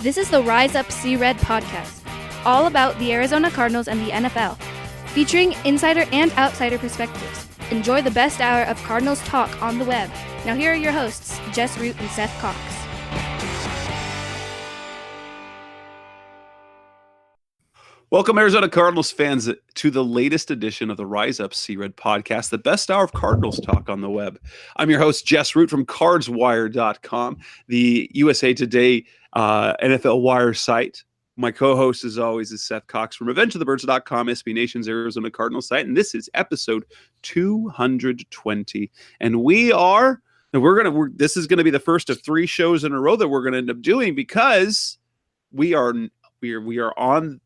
This is the Rise Up See Red podcast, all about the Arizona Cardinals and the NFL, featuring insider and outsider perspectives. Enjoy the best hour of Cardinals talk on the web. Now here are your hosts, Jess Root and Seth Cox. Welcome, Arizona Cardinals fans, to the latest edition of the Rise Up See Red podcast, the best hour of Cardinals talk on the web. I'm your host, Jess Root from CardsWire.com, the USA Today NFL Wire site. My co-host, as always, is Seth Cox from RevengeOfTheBirds.com, SB Nation's Arizona Cardinals site, and this is episode 220. And this is going to be the first of 3 shows in a row that we're going to end up doing because we are on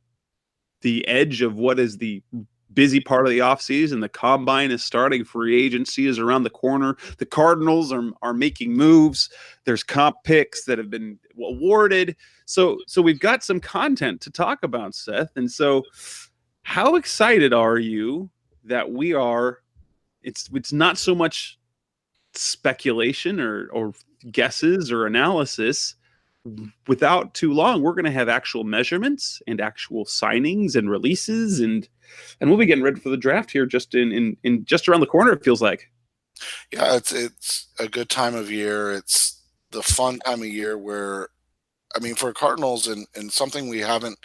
the edge of what is the busy part of the offseason. The combine is starting. Free agency is around the corner. The Cardinals are making moves. There's comp picks that have been awarded. So we've got some content to talk about, Seth. And so how excited are you that we are? It's not so much speculation or guesses or analysis. Without too long, we're going to have actual measurements and actual signings and releases, and we'll be getting ready for the draft here just in just around the corner, it feels like. Yeah, it's a good time of year. It's the fun time of year where, I mean, for Cardinals and something we haven't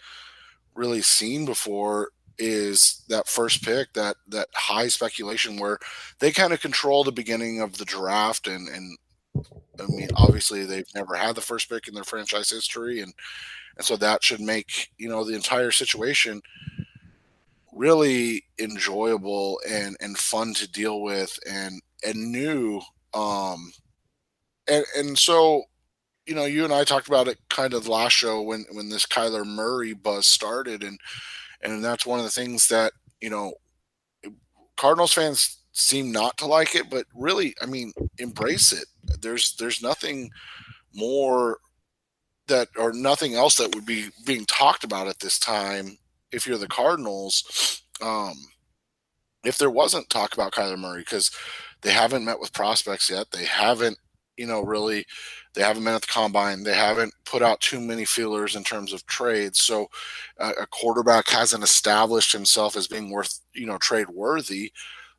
really seen before is that first pick, that high speculation where they kind of control the beginning of the draft and I mean, obviously they've never had the first pick in their franchise history, and so that should make, the entire situation really enjoyable and fun to deal with and new. And so, you and I talked about it kind of last show when this Kyler Murray buzz started, and that's one of the things that, Cardinals fans seem not to like it, but really, I mean, embrace it. There's nothing more or nothing else that would be being talked about at this time if you're the Cardinals, if there wasn't talk about Kyler Murray, because they haven't met with prospects yet. They haven't, they haven't met at the combine. They haven't put out too many feelers in terms of trades. So a quarterback hasn't established himself as being worth, trade worthy.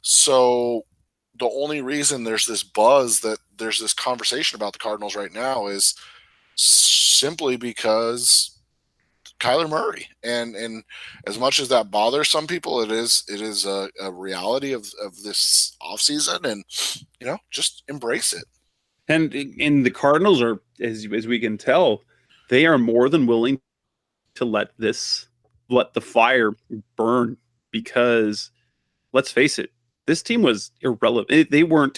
So the only reason there's this buzz, that there's this conversation about the Cardinals right now, is simply because Kyler Murray. And as much as that bothers some people, it is a reality of this offseason, and, just embrace it. And the Cardinals are, as we can tell, they are more than willing to let the fire burn, because let's face it, this team was irrelevant. They were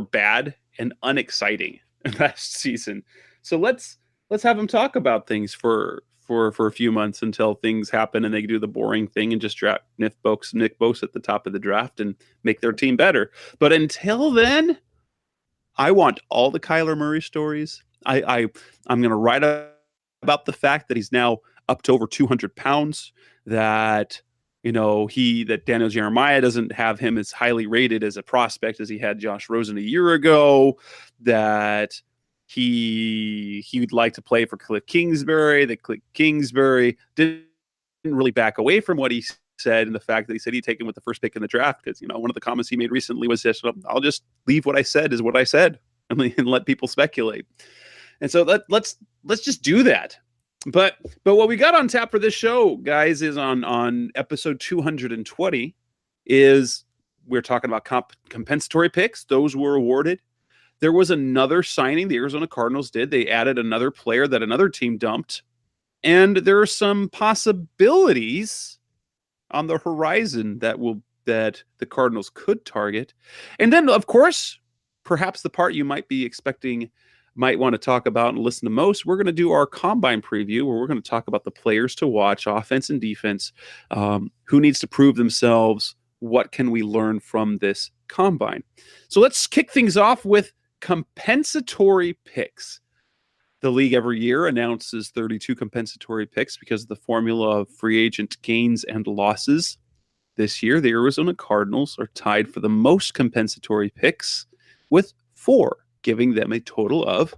bad and unexciting last season. So let's have them talk about things for a few months until things happen and they do the boring thing and just draft Nick Bosa at the top of the draft and make their team better. But until then, I want all the Kyler Murray stories. I'm going to write about the fact that he's now up to over 200 pounds, that that Daniel Jeremiah doesn't have him as highly rated as a prospect as he had Josh Rosen a year ago, that he would like to play for Cliff Kingsbury, that Cliff Kingsbury didn't really back away from what he said, and the fact that he said he'd take him with the first pick in the draft, because one of the comments he made recently was this: I'll just leave what I said is what I said and let people speculate. And so let's just do that. But what we got on tap for this show, guys, is on episode 220 is we're talking about compensatory picks. Those were awarded. There was another signing the Arizona Cardinals did. They added another player that another team dumped. And there are some possibilities on the horizon that the Cardinals could target. And then, of course, perhaps the part you might be expecting, might want to talk about and listen to most, we're going to do our combine preview, where we're going to talk about the players to watch, offense and defense, who needs to prove themselves, what can we learn from this combine. So let's kick things off with compensatory picks. The league every year announces 32 compensatory picks because of the formula of free agent gains and losses. This year, the Arizona Cardinals are tied for the most compensatory picks with 4, giving them a total of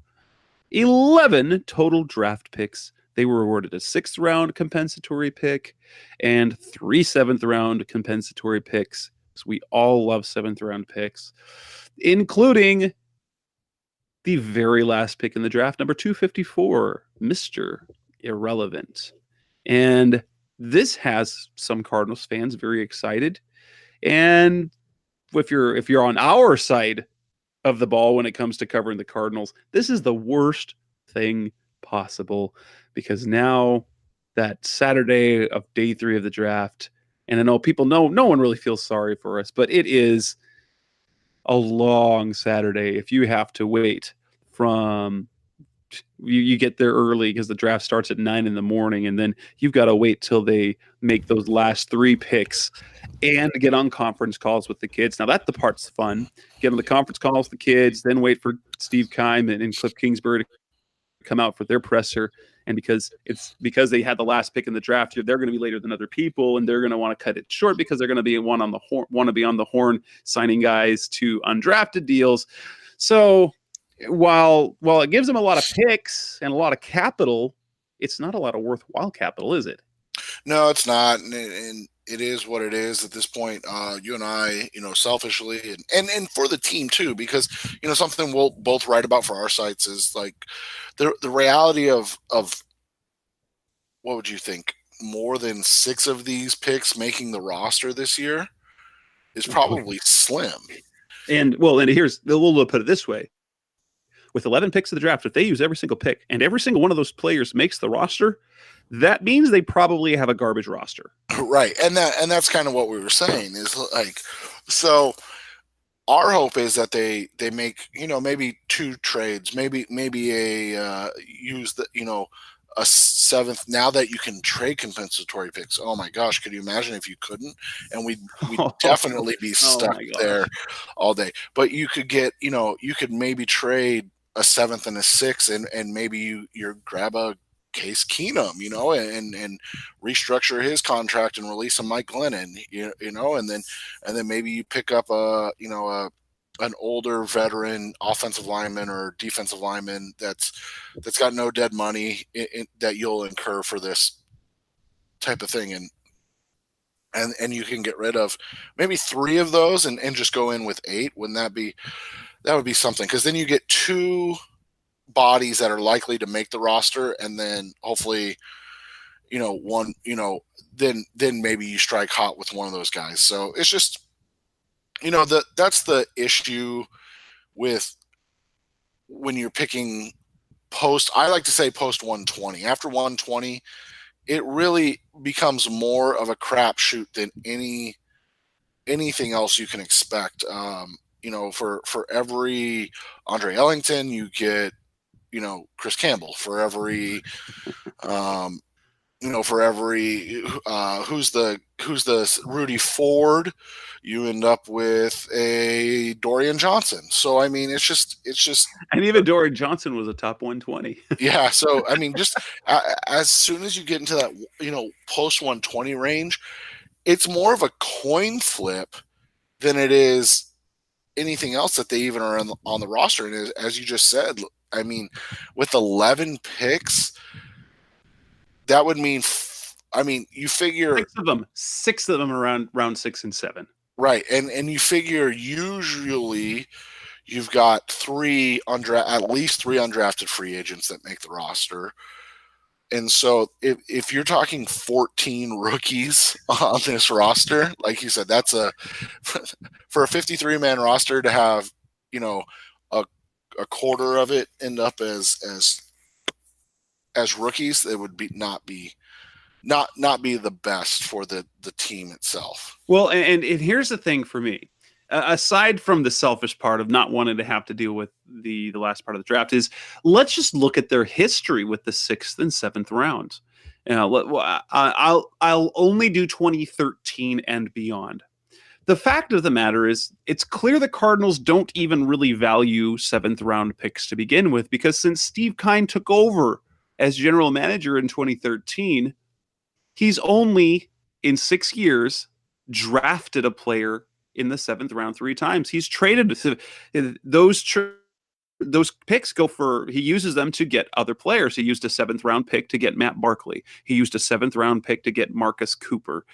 11 total draft picks. They were awarded a sixth round compensatory pick and 3 seventh round compensatory picks. So we all love seventh round picks, including the very last pick in the draft, number 254, Mr. Irrelevant. And this has some Cardinals fans very excited. And if you're on our side of the ball when it comes to covering the Cardinals, this is the worst thing possible, because now that Saturday of day 3 of the draft, and I know people know no one really feels sorry for us, but it is a long Saturday if you have to wait from you get there early because the draft starts at 9 in the morning, and then you've got to wait till they make those last 3 picks and get on conference calls with the kids. Now that's the part's fun. Get on the conference calls with the kids, then wait for Steve Keim and Cliff Kingsbury to come out for their presser. And because they had the last pick in the draft, they're going to be later than other people, and they're going to want to cut it short because they're going to be want to be on the horn signing guys to undrafted deals. So while it gives them a lot of picks and a lot of capital, it's not a lot of worthwhile capital, is it? No, it's not, and it is what it is at this point. You and I, selfishly, and for the team too, because something we'll both write about for our sites is like the reality of what would you think? More than 6 of these picks making the roster this year is probably slim. And here's we'll put it this way: with 11 picks of the draft, if they use every single pick and every single one of those players makes the roster, that means they probably have a garbage roster. Right. And that's kind of what we were saying is like, so our hope is that they make, maybe 2 trades, maybe a use the, a 7th, now that you can trade compensatory picks. Oh my gosh, could you imagine if you couldn't? And we'd definitely be stuck there all day. But you could get, you could maybe trade a 7th and a 6th, and maybe you grab a Case Keenum, and restructure his contract and release a Mike Glennon, and then maybe you pick up an older veteran offensive lineman or defensive lineman that's got no dead money that you'll incur for this type of thing, and you can get rid of maybe 3 of those and just go in with 8. Wouldn't that would be something? Because then you get 2 bodies that are likely to make the roster, and then hopefully one, then maybe you strike hot with one of those guys. So it's just that's the issue with when you're picking I like to say post 120. After 120, it really becomes more of a crapshoot than anything else you can expect. For every Andre Ellington, you get Chris Campbell. For every who's the Rudy Ford, you end up with a Dorian Johnson. So I mean, it's just and even Dorian Johnson was a top 120. Yeah. So I mean, just as soon as you get into that post 120 range, it's more of a coin flip than it is anything else that they even are on the roster. And as you just said, I mean, with 11 picks, that would mean, you figure 6 of them around round 6 and 7. Right. And you figure usually you've got at least 3 undrafted free agents that make the roster. And so if you're talking 14 rookies on this roster, like you said, that's for a 53-man roster to have, a quarter of it end up as rookies, it would not be the best for the team itself. Well, and here's the thing for me. Aside from the selfish part of not wanting to have to deal with the last part of the draft, is let's just look at their history with the 6th and 7th rounds. I'll only do 2013 and beyond. The fact of the matter is, it's clear the Cardinals don't even really value 7th round picks to begin with, because since Steve Keim took over as general manager in 2013, he's only in 6 years drafted a player in the 7th round 3 times. He's traded those those picks go for, he uses them to get other players. He used a 7th-round pick to get Matt Barkley. He used a 7th-round pick to get Marcus Cooper.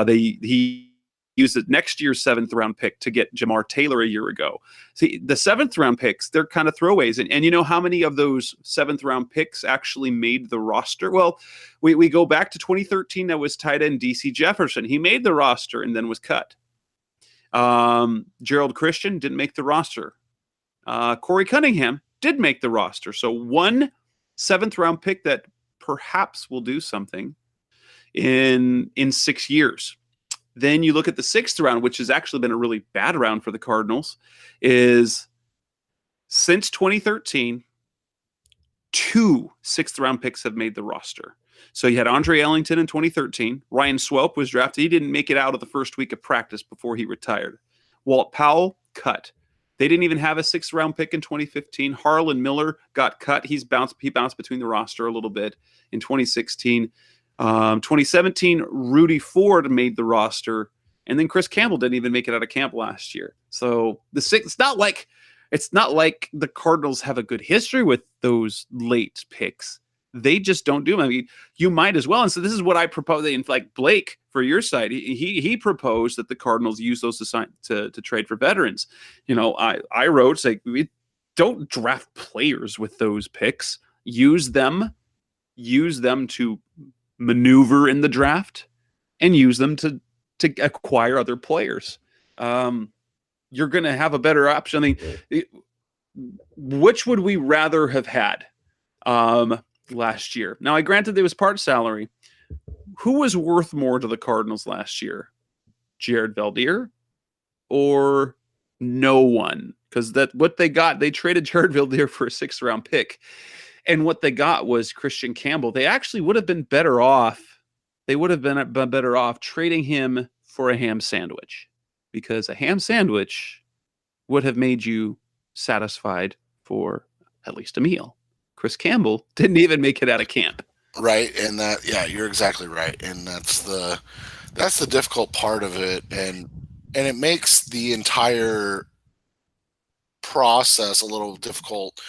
He used the next year's 7th-round pick to get Jamar Taylor a year ago. See, the 7th-round picks, they're kind of throwaways. And you know how many of those 7th-round picks actually made the roster? Well, we go back to 2013. That was tight end DC Jefferson. He made the roster and then was cut. Gerald Christian didn't make the roster. Corey Cunningham did make the roster. So one 7th-round pick that perhaps will do something in 6 years. Then you look at the 6th round, which has actually been a really bad round for the Cardinals, is since 2013, 2 6th-round picks have made the roster. So you had Andre Ellington in 2013. Ryan Swope was drafted. He didn't make it out of the first week of practice before he retired. Walt Powell, cut. They didn't even have a 6th-round pick in 2015. Harlan Miller got cut. He bounced between the roster a little bit in 2016. 2017, Rudy Ford made the roster, and then Chris Campbell didn't even make it out of camp last year. So it's not like the Cardinals have a good history with those late picks. They just don't do them. I mean, you might as well. And so this is what I propose. And like Blake, for your side, he proposed that the Cardinals use those to trade for veterans. You know, I wrote, say, we don't draft players with those picks. Use them to maneuver in the draft and use them to acquire other players. You're going to have a better option. I mean, which would we rather have had last year? Now, I granted there was part salary. Who was worth more to the Cardinals last year? Jared Valdir or no one? Because what they got, they traded Jared Valdir for a 6th-round pick. And what they got was Christian Campbell. They actually would have been better off. They would have been better off trading him for a ham sandwich, because a ham sandwich would have made you satisfied for at least a meal. Chris Campbell didn't even make it out of camp. Right. And you're exactly right. And that's the difficult part of it. And it makes the entire process a little difficult,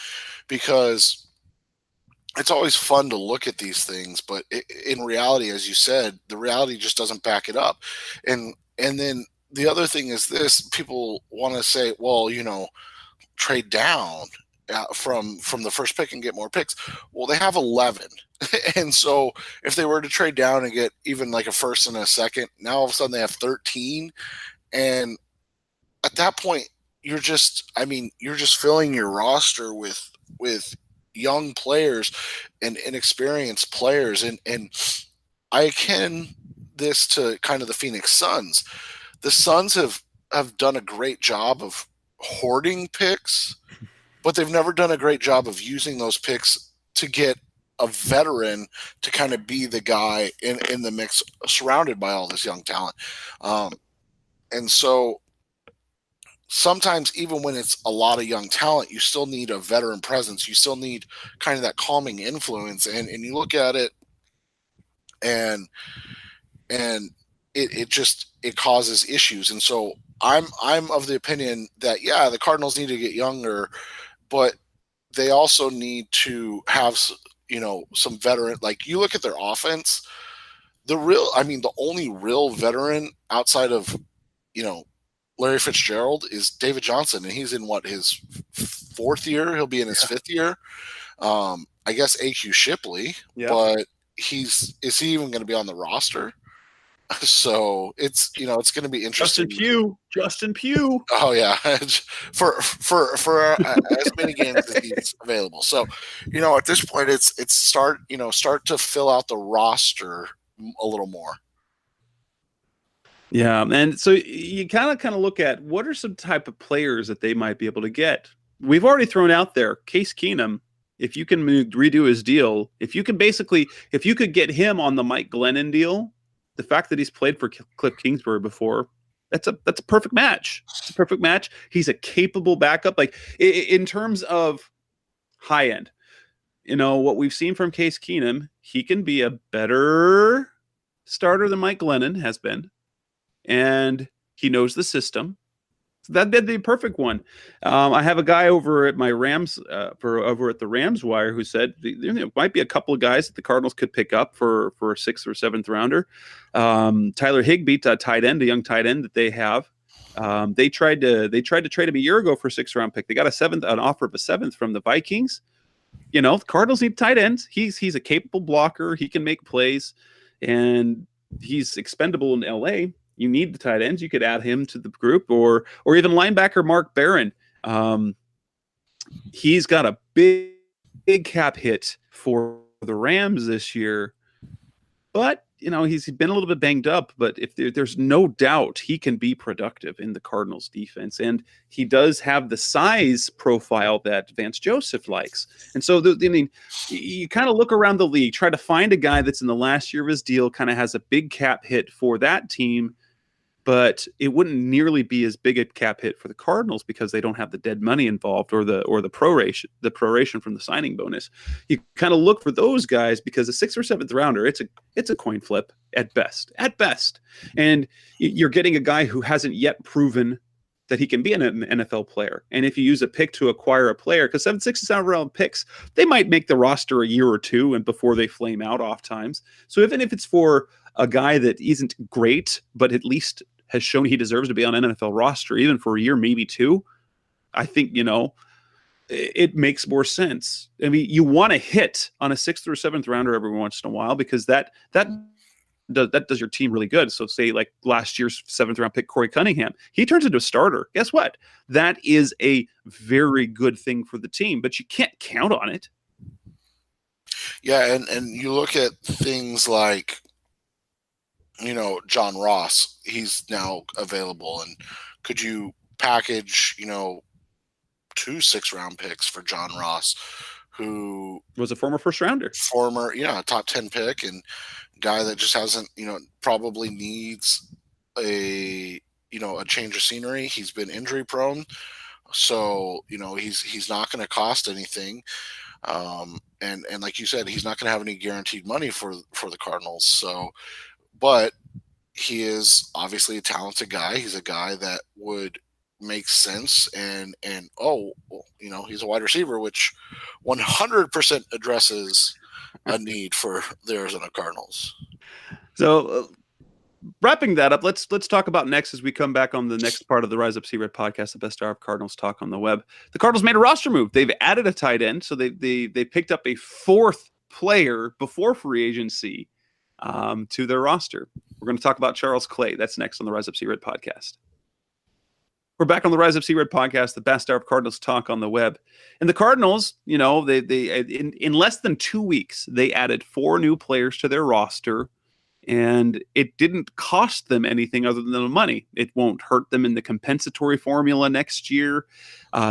because it's always fun to look at these things, but in reality, as you said, the reality just doesn't back it up. And then the other thing is this: people want to say, well, trade down from the first pick and get more picks. Well, they have 11. And so if they were to trade down and get even like a first and a second, now all of a sudden they have 13. And at that point, you're just filling your roster with young players and inexperienced players. And I akin this to kind of the Phoenix Suns. The Suns have done a great job of hoarding picks, but they've never done a great job of using those picks to get a veteran to kind of be the guy in the mix, surrounded by all this young talent. And so sometimes, even when it's a lot of young talent, you still need a veteran presence. You still need kind of that calming influence. And you look at it, and it causes issues. And so I'm of the opinion that, the Cardinals need to get younger, but they also need to have, some veteran. Like, you look at their offense, the only real veteran outside of, Larry Fitzgerald is David Johnson, and he's in his 4th year. He'll be in his 5th year. I guess AQ Shipley, but is he even going to be on the roster? So it's going to be interesting. Justin Pugh. Oh yeah, for as many games as he's available. So at this point, it's start to fill out the roster a little more. Yeah, and so you kind of look at what are some type of players that they might be able to get. We've already thrown out there Case Keenum. If you can redo his deal, if you could get him on the Mike Glennon deal, the fact that he's played for Cliff Kingsbury before, that's a perfect match. It's a perfect match. He's a capable backup. Like, in terms of high end, what we've seen from Case Keenum, he can be a better starter than Mike Glennon has been. And he knows the system. That'd be a perfect one. I have a guy over at my Rams, over at the Rams Wire, who said there might be a couple of guys that the Cardinals could pick up for a 6th or 7th rounder. Tyler Higbee, tight end, a young tight end that they have. They tried to trade him a year ago for a 6th-round pick. They got an offer of a 7th from the Vikings. The Cardinals need tight ends. He's a capable blocker. He can make plays, and he's expendable in LA. You need the tight ends. You could add him to the group, or even linebacker Mark Barron. He's got a big cap hit for the Rams this year, but he's been a little bit banged up. But if there's no doubt he can be productive in the Cardinals defense, and he does have the size profile that Vance Joseph likes. And so, you kind of look around the league, try to find a guy that's in the last year of his deal, kind of has a big cap hit for that team, but it wouldn't nearly be as big a cap hit for the Cardinals because they don't have the dead money involved or the proration from the signing bonus. You kind of look for those guys because a 6th or 7th rounder, it's a coin flip at best, and you're getting a guy who hasn't yet proven that he can be an NFL player. And if you use a pick to acquire a player, because 7, 6, and 7th-round picks, they might make the roster a year or two and before they flame out off times. So even if it's for a guy that isn't great, but at least has shown he deserves to be on an NFL roster, even for a year, maybe 2, I think, it makes more sense. I mean, you want to hit on a 6th or 7th rounder every once in a while because that does your team really good. So say like last year's 7th-round pick, Corey Cunningham, he turns into a starter. Guess what? That is a very good thing for the team, but you can't count on it. Yeah, and you look at things like, John Ross, he's now available. And could you package, 2 6th-round picks for John Ross, who was a former first rounder, top 10 pick, and guy that just hasn't, probably needs a change of scenery. He's been injury prone. So, he's not going to cost anything. And like you said, he's not going to have any guaranteed money for the Cardinals. So, but he is obviously a talented guy. He's a guy that would make sense. And he's a wide receiver, which 100% addresses a need for the Arizona Cardinals. So wrapping that up, let's talk about next as we come back on the next part of the Rise Up See Red podcast, the best hour of Cardinals talk on the web. The Cardinals made a roster move. They've added a tight end, so they picked up a 4th player before free agency to their roster. We're going to talk about Charles Clay. That's next on the Rise Up See Red podcast. We're back on the Rise Up See Red podcast, the best hour of Cardinals talk on the web. And the Cardinals, they in less than 2 weeks, they added 4 new players to their roster. And it didn't cost them anything other than the money. It won't hurt them in the compensatory formula next year.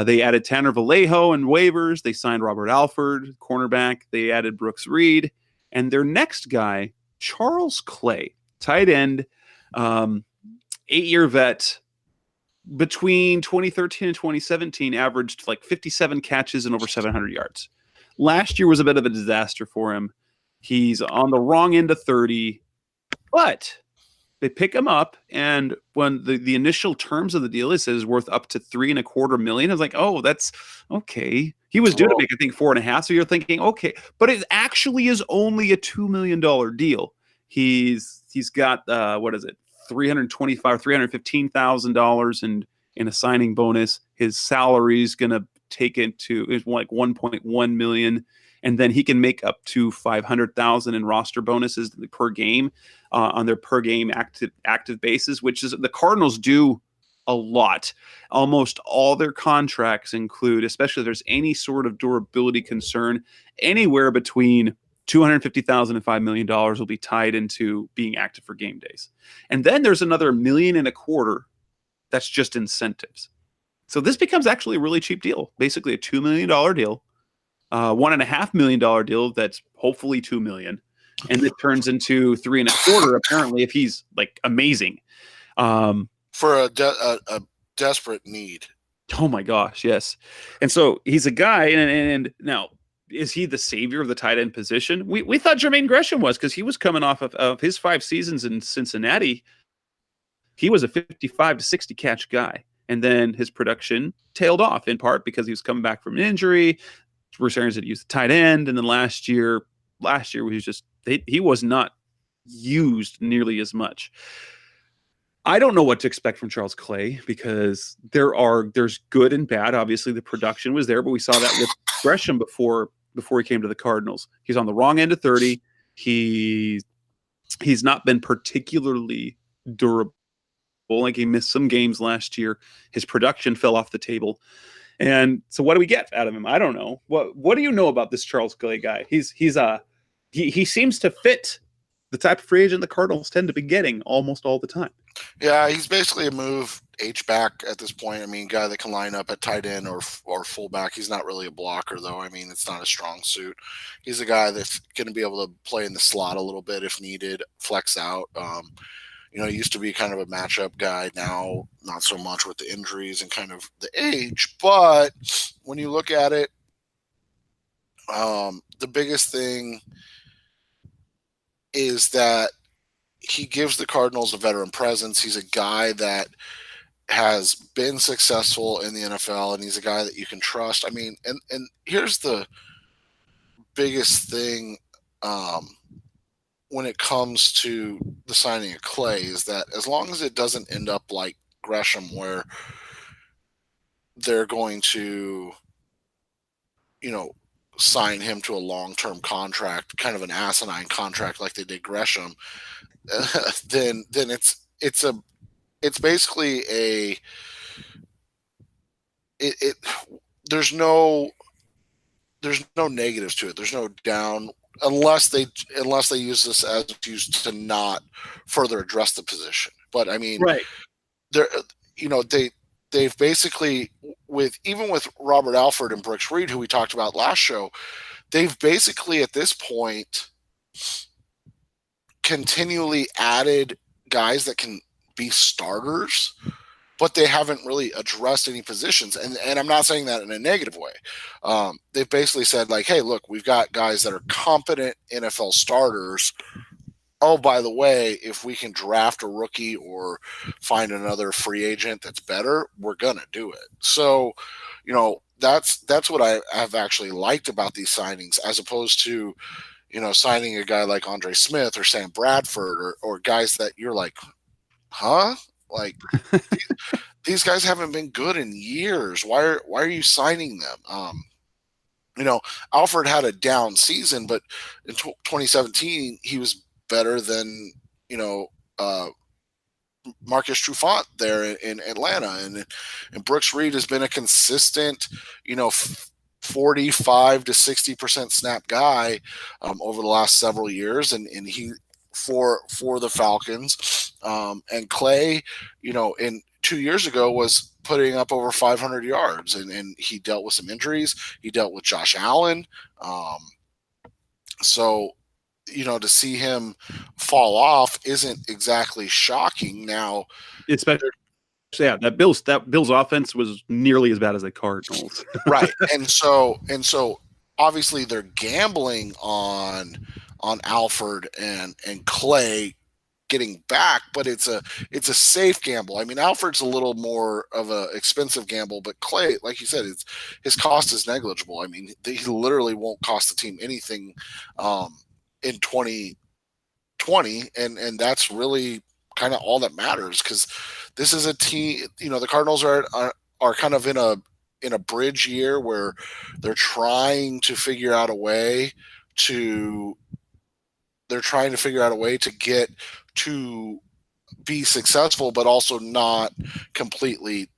They added Tanner Vallejo and waivers. They signed Robert Alford, cornerback. They added Brooks Reed. And their next guy, Charles Clay, tight end, 8-year vet, between 2013 and 2017, averaged like 57 catches and over 700 yards. Last year was a bit of a disaster for him. He's on the wrong end of 30. But they pick him up, and when the initial terms of the deal, it says worth up to $3.25 million. I was like, oh, that's okay. He was due to make, I think, 4.5. So you're thinking, okay, but it actually is only a $2 million deal. He's got $315,000 in a signing bonus. His salary is gonna take it to like $1.1 million. And then he can make up to $500,000 in roster bonuses per game on their per game active basis, which is the Cardinals do a lot. Almost all their contracts include, especially if there's any sort of durability concern, anywhere between $250,000 and $5 million will be tied into being active for game days. And then there's another $1.25 million that's just incentives. So this becomes actually a really cheap deal, basically a $2 million deal. $1.5 million deal that's hopefully $2 million, and it turns into $3.25 apparently if he's like amazing for a desperate need. Oh my gosh, yes. And so he's a guy, and now is he the savior of the tight end position? We thought Jermaine Gresham was, because he was coming off of his 5 seasons in Cincinnati. He was a 55 to 60 catch guy. And then his production tailed off in part because he was coming back from an injury. Bruce Arians had used the tight end, and then last year he was just he was not used nearly as much. I don't know what to expect from Charles Clay because there's good and bad. Obviously, the production was there, but we saw that with Gresham before he came to the Cardinals. He's on the wrong end of 30. He's not been particularly durable. Like he missed some games last year. His production fell off the table. And so what do we get out of him? I don't know. What do you know about this Charles Clay guy? He seems to fit the type of free agent the Cardinals tend to be getting almost all the time. Yeah, he's basically a move H-back at this point. I mean, guy that can line up at tight end or fullback. He's not really a blocker, though. I mean, it's not a strong suit. He's a guy that's going to be able to play in the slot a little bit if needed, flex out. He used to be kind of a matchup guy. Now, not so much with the injuries and kind of the age. But when you look at it, the biggest thing is that he gives the Cardinals a veteran presence. He's a guy that has been successful in the NFL, and he's a guy that you can trust. I mean, and here's the biggest thing when it comes to the signing of Clay is that as long as it doesn't end up like Gresham, where they're going to, sign him to a long-term contract, kind of an asinine contract like they did Gresham, then it's basically there's no negatives to it. There's no down unless they use this as used to not further address the position. But I mean, right? They've basically with Robert Alford and Brooks Reed, who we talked about last show, they've basically at this point continually added guys that can be starters, but they haven't really addressed any positions. And I'm not saying that in a negative way. They've basically said, like, hey, look, we've got guys that are competent NFL starters. Oh, by the way, if we can draft a rookie or find another free agent that's better, we're going to do it. So, that's what I have actually liked about these signings, as opposed to, signing a guy like Andre Smith or Sam Bradford or guys that you're like, huh? Like these guys haven't been good in years. Why are you signing them? Alfred had a down season, but in 2017 he was better than Marcus Trufant there in Atlanta, and Brooks Reed has been a consistent 45 to 60% snap guy over the last several years, and he for the Falcons, and Clay, in 2 years ago was putting up over 500 yards, and he dealt with some injuries. He dealt with Josh Allen, so to see him fall off isn't exactly shocking. Now, Especially, yeah, that Bills offense was nearly as bad as the Cardinals. Right. And so obviously they're gambling on Alford and Clay getting back, but it's a safe gamble. I mean, Alfred's a little more of a expensive gamble, but Clay, like you said, his cost is negligible. I mean, he literally won't cost the team anything in 2020, and that's really kind of all that matters, because this is a team. The Cardinals are kind of in a bridge year where they're trying to figure out a way to get to be successful, but also not completely,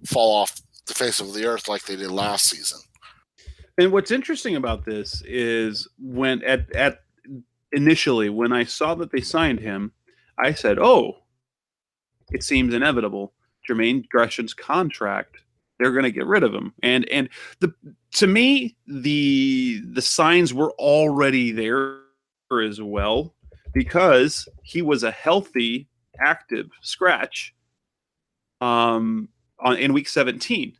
fall off the face of the earth like they did last season. And what's interesting about this is when initially when I saw that they signed him, I said, "Oh, it seems inevitable. Jermaine Gresham's contract, they're going to get rid of him." And to me, the signs were already there as well, because he was a healthy, active scratch in week 17.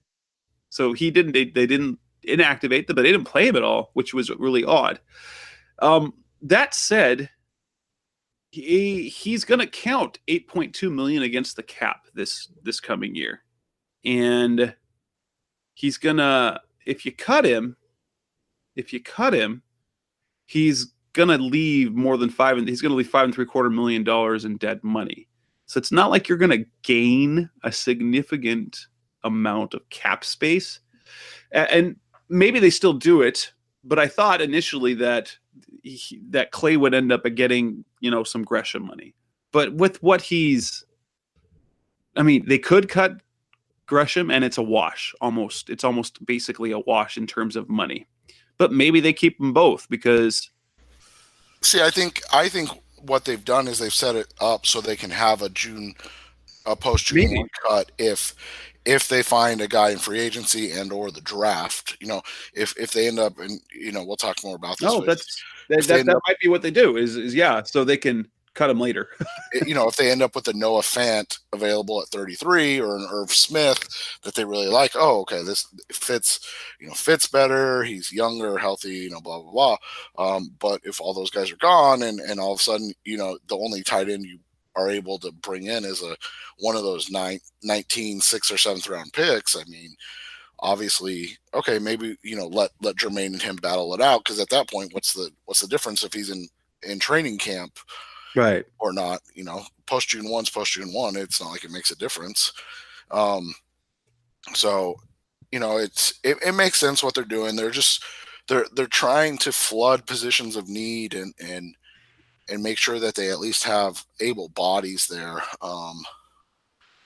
So they didn't inactivate them, but they didn't play him at all, which was really odd. That said, he's going to count $8.2 million against the cap this coming year. and he's gonna if you cut him, he's gonna leave more than he's gonna leave $5.75 million in dead money. So it's not like you're gonna gain a significant amount of cap space. And maybe they still do it, but I thought initially that that Clay would end up getting, some Gresham money. But with what they could cut Gresham and it's a wash almost. It's almost basically a wash in terms of money. But maybe they keep them both because. See, I think what they've done is they've set it up so they can have a post June 1 cut if they find a guy in free agency and or the draft. If they end up and we'll talk more about this. No, that might be what they do is so they can cut him later. If they end up with a Noah Fant available at 33 or an Irv Smith that they really like, this fits better. He's younger, healthy, blah, blah, blah. But if all those guys are gone and all of a sudden, the only tight end you are able to bring in is one of those 19 6th or 7th round picks. I mean, obviously, okay, maybe, let Jermaine and him battle it out. Cause at that point, what's the difference if he's in training camp? Right. Or not, post June 1's post June 1. It's not like it makes a difference. So, it makes sense what they're doing. They're trying to flood positions of need and make sure that they at least have able bodies there.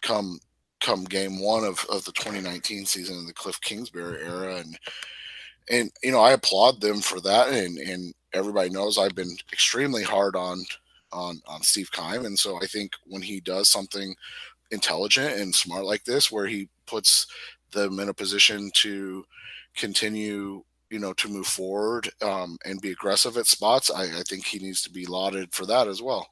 Come game 1 of the 2019 season in the Cliff Kingsbury era. And I applaud them for that. And everybody knows I've been extremely hard on Steve Keim. And so I think when he does something intelligent and smart like this, where he puts them in a position to continue, to move forward and be aggressive at spots, I think he needs to be lauded for that as well.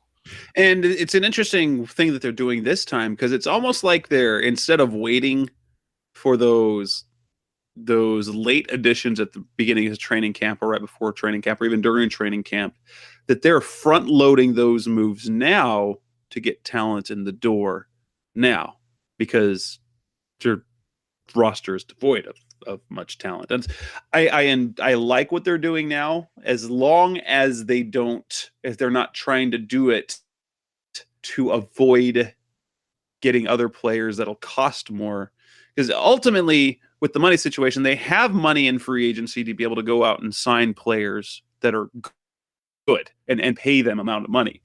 And it's an interesting thing that they're doing this time because it's almost like they're, instead of waiting for those late additions at the beginning of training camp or right before training camp or even during training camp, that they're front loading those moves now to get talent in the door now because their roster is devoid of much talent. And I like what they're doing now, as long as they're not trying to do it to avoid getting other players that'll cost more. Because ultimately, with the money situation, they have money in free agency to be able to go out and sign players that are good and pay them amount of money.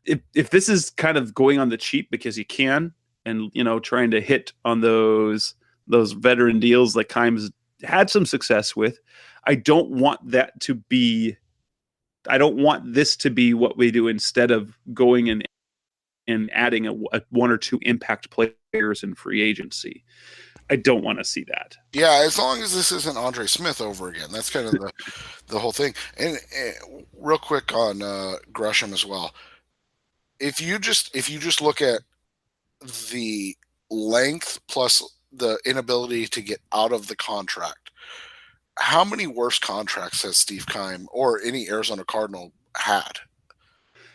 If this is kind of going on the cheap because you can, and trying to hit on those veteran deals like Keim's had some success with, I don't want this to be what we do instead of going and adding a one or two impact players in free agency. I don't want to see that. Yeah, as long as this isn't Andre Smith over again. That's kind of the whole thing. And real quick on Gresham as well. If you just look at the length plus the inability to get out of the contract, how many worse contracts has Steve Keim or any Arizona Cardinal had?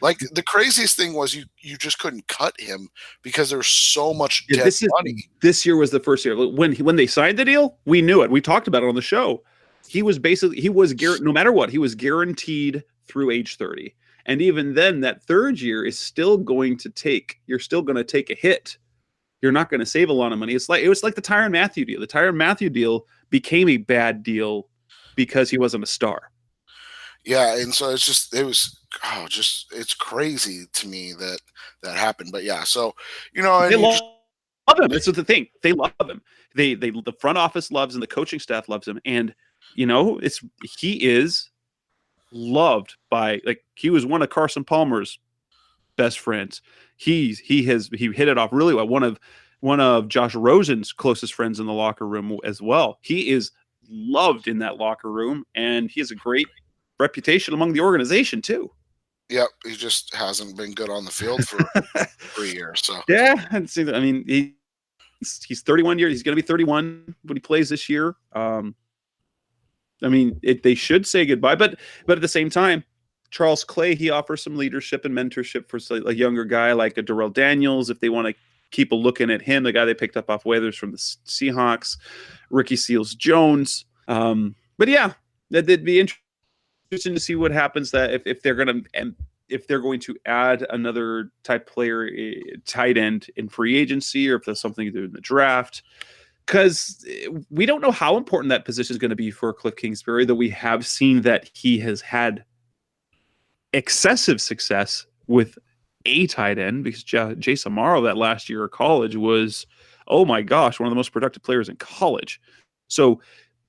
Like, the craziest thing was you just couldn't cut him because there's so much dead money. This year was the first year when they signed the deal. We knew it. We talked about it on the show. He was no matter what, he was guaranteed through age 30. And even then, that third year is still going to take a hit. You're not going to save a lot of money. It was like the Tyrann Mathieu deal. The Tyrann Mathieu deal became a bad deal because he wasn't a star. Yeah, and so it's crazy to me that happened. But yeah, so they love him. That's the thing. They love him. The front office loves him. The coaching staff loves him, and he is loved by, like, he was one of Carson Palmer's best friends. He hit it off really well. One of Josh Rosen's closest friends in the locker room as well. He is loved in that locker room, and he has a great reputation among the organization too. Yep, he just hasn't been good on the field for 3 years. So yeah, I mean, he's 31 years. He's going to be 31 when he plays this year. I mean, they should say goodbye, but at the same time, Charles Clay, he offers some leadership and mentorship for a younger guy like a Darrell Daniels if they want to people looking at him, the guy they picked up off waivers from the Seahawks, Ricky Seals-Jones. But yeah, that'd be interesting to see what happens. That if they're going to add another type player, tight end in free agency, or if there's something to do in the draft. Because we don't know how important that position is going to be for Cliff Kingsbury, though we have seen that he has had excessive success with a tight end, because Jason Morrow that last year of college was, oh my gosh, one of the most productive players in college. So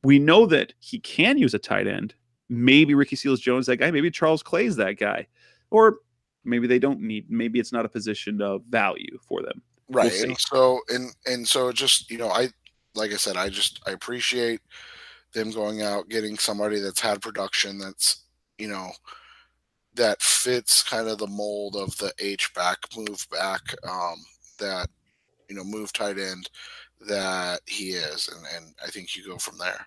we know that he can use a tight end. Maybe Ricky Seals-Jones that guy. Maybe Charles Clay's that guy. Or maybe they don't need. Maybe it's not a position of value for them. Right. We'll and so just, like I said, I appreciate them going out, getting somebody that's had production, that's, that fits kind of the mold of the H-back, move back, that, move tight end that he is. And I think you go from there.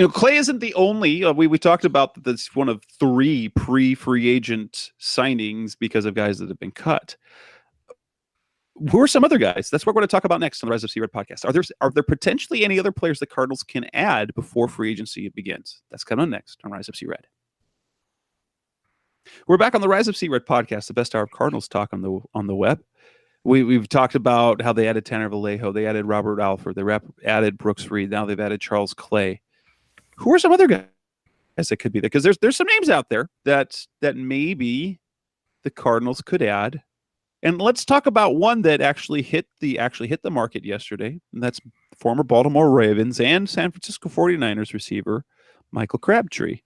Clay isn't the only. We talked about this, one of 3 pre-free agent signings because of guys that have been cut. Who are some other guys? That's what we're going to talk about next on the Rise of C-Red podcast. Are there potentially any other players the Cardinals can add before free agency begins? That's coming next on Rise of C-Red. We're back on the Rise of C-Red podcast, the best hour of Cardinals talk on the web. We've talked about how they added Tanner Vallejo, they added Robert Alford, they added Brooks Reed, now they've added Charles Clay. Who are some other guys that could be there? Because there's some names out there that maybe the Cardinals could add. And let's talk about one that actually hit the market yesterday, and that's former Baltimore Ravens and San Francisco 49ers receiver Michael Crabtree.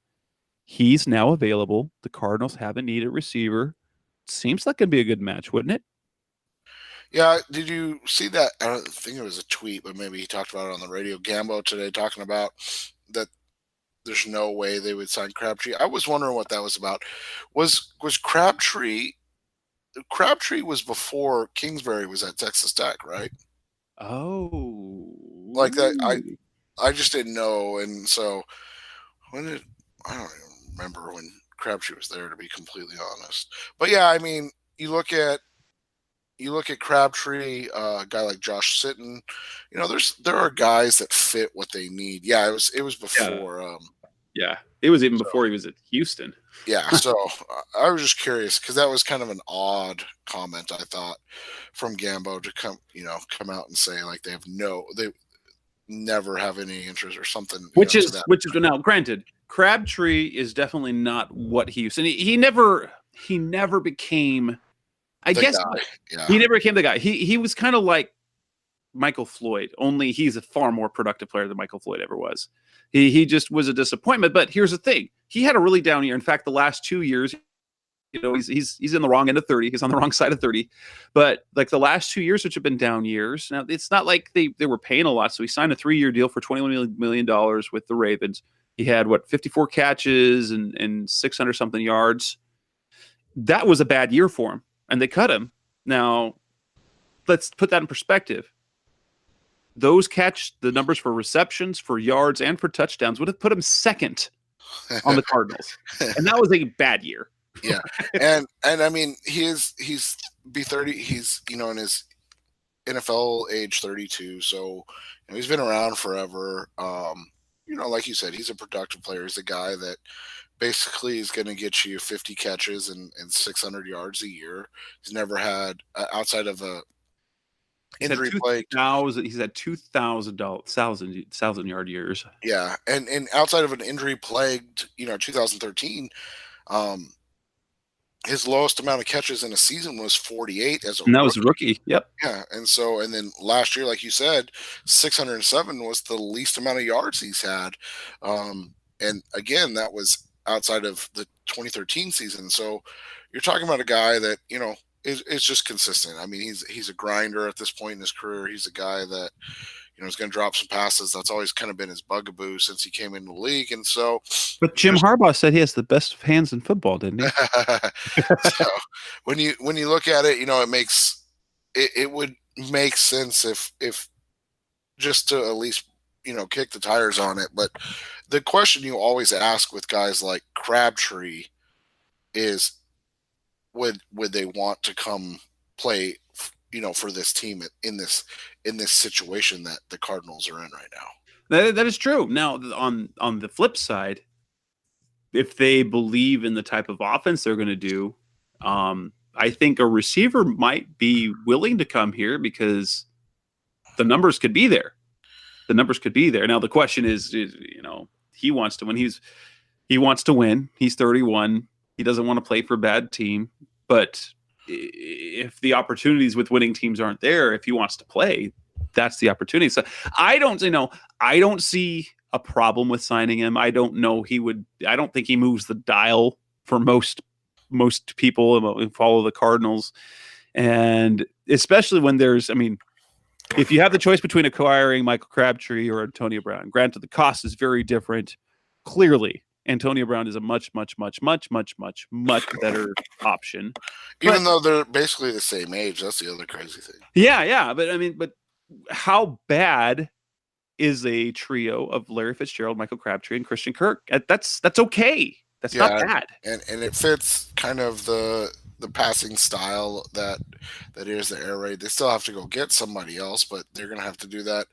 He's now available. The Cardinals haven't needed a receiver. Seems like it'd be a good match, wouldn't it? Yeah, did you see that? I don't think it was a tweet, but maybe he talked about it on the radio. Gambo today talking about that there's no way they would sign Crabtree. I was wondering what that was about. Was Crabtree was before Kingsbury was at Texas Tech, right? Oh. Like that, I just didn't know. And so I don't even remember when Crabtree was there, to be completely honest. But yeah, I mean, you look at Crabtree, a guy like Josh Sitton. There are guys that fit what they need. Yeah, it was before. Yeah, it was even before he was at Houston. Yeah, so I was just curious because that was kind of an odd comment, I thought, from Gambo to come out and say like they never have any interest or something. Which is now granted, Crabtree is definitely not what he used, and he never became. I guess he never became the guy. He was kind of like Michael Floyd, only he's a far more productive player than Michael Floyd ever was. He just was a disappointment. But here's the thing: he had a really down year. In fact, the last 2 years, he's in the wrong end of 30. He's on the wrong side of 30. But like the last 2 years, which have been down years. Now it's not like they were paying a lot. So he signed a 3-year deal for $21 million with the Ravens. He had 54 catches and 600 something yards. That was a bad year for him, and they cut him. Now let's put that in perspective. The numbers for receptions, for yards, and for touchdowns would have put him second on the Cardinals, and that was a bad year. Yeah, and I mean he's B30. He's in his NFL age 32, so he's been around forever. Like you said, he's a productive player. He's a guy that basically is going to get you 50 catches and 600 yards a year. He's never had outside of a injury plague. He's had 2,000 yard years. Yeah, and outside of an injury plagued, 2013, his lowest amount of catches in a season was 48 as a and that was a rookie. Yep. Yeah, and then last year, like you said, 607 was the least amount of yards he's had, and again that was outside of the 2013 season. So you're talking about a guy that is just consistent. I mean, he's a grinder at this point in his career. He's a guy that is going to drop some passes. That's always kind of been his bugaboo since he came into the league. And so, but Jim Harbaugh said he has the best hands in football, didn't he? So when you look at it, it would make sense if just to at least kick the tires on it. But the question you always ask with guys like Crabtree is, would they want to come play for this team in this situation that the Cardinals are in right now. That is true. Now, on the flip side, if they believe in the type of offense they're going to do, I think a receiver might be willing to come here because the numbers could be there. The numbers could be there. Now the question is he wants to win. He wants to win. He's 31. He doesn't want to play for a bad team. But if the opportunities with winning teams aren't there, if he wants to play, that's the opportunity. So I don't see a problem with signing him. I don't think he moves the dial for most people who follow the Cardinals. And especially when if you have the choice between acquiring Michael Crabtree or Antonio Brown, granted the cost is very different. Clearly, Antonio Brown is a much, much, much, much, much, much, much better option. Even though they're basically the same age, that's the other crazy thing. Yeah. But how bad is a trio of Larry Fitzgerald, Michael Crabtree, and Christian Kirk? That's okay. That's not bad. And it fits kind of the passing style that is the air raid. They still have to go get somebody else, but they're going to have to do that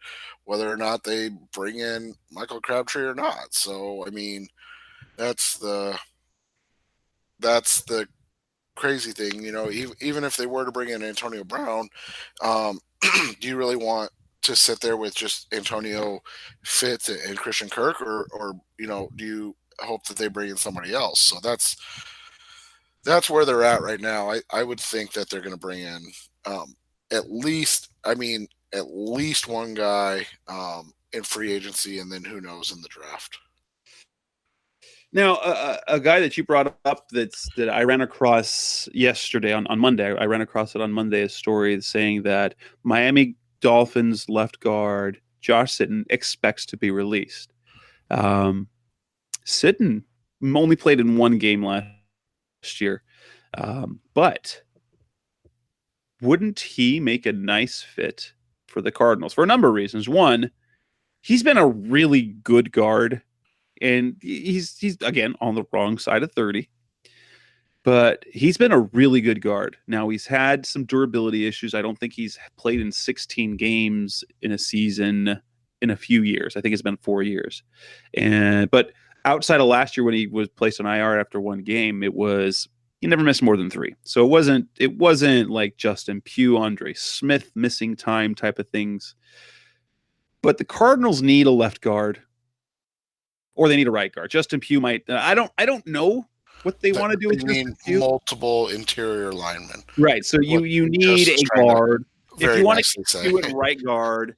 whether or not they bring in Michael Crabtree or not. So, that's the crazy thing. Even if they were to bring in Antonio Brown, do you really want to sit there with just Antonio Fitz and Christian Kirk, or do you hope that they bring in somebody else? So that's where they're at right now. I would think that they're going to bring in at least one guy in free agency, and then who knows in the draft. Now, a guy that you brought up that I ran across yesterday on Monday. I ran across it on Monday, a story saying that Miami Dolphins left guard Josh Sitton expects to be released. Sitton only played in one game last year, but wouldn't he make a nice fit for the Cardinals for a number of reasons? One, he's been a really good guard. And he's again on the wrong side of 30, but he's been a really good guard. Now he's had some durability issues. I don't think he's played in 16 games in a season in a few years. I think it's been 4 years. But outside of last year when he was placed on IR after one game, he never missed more than 3. So it wasn't like Justin Pugh, Andre Smith missing time type of things. But the Cardinals need a left guard. Or they need a right guard. Justin Pugh might. I don't know what they want to do with Justin Pugh. Multiple interior linemen. Right. So you need a guard. If you want to do it right guard,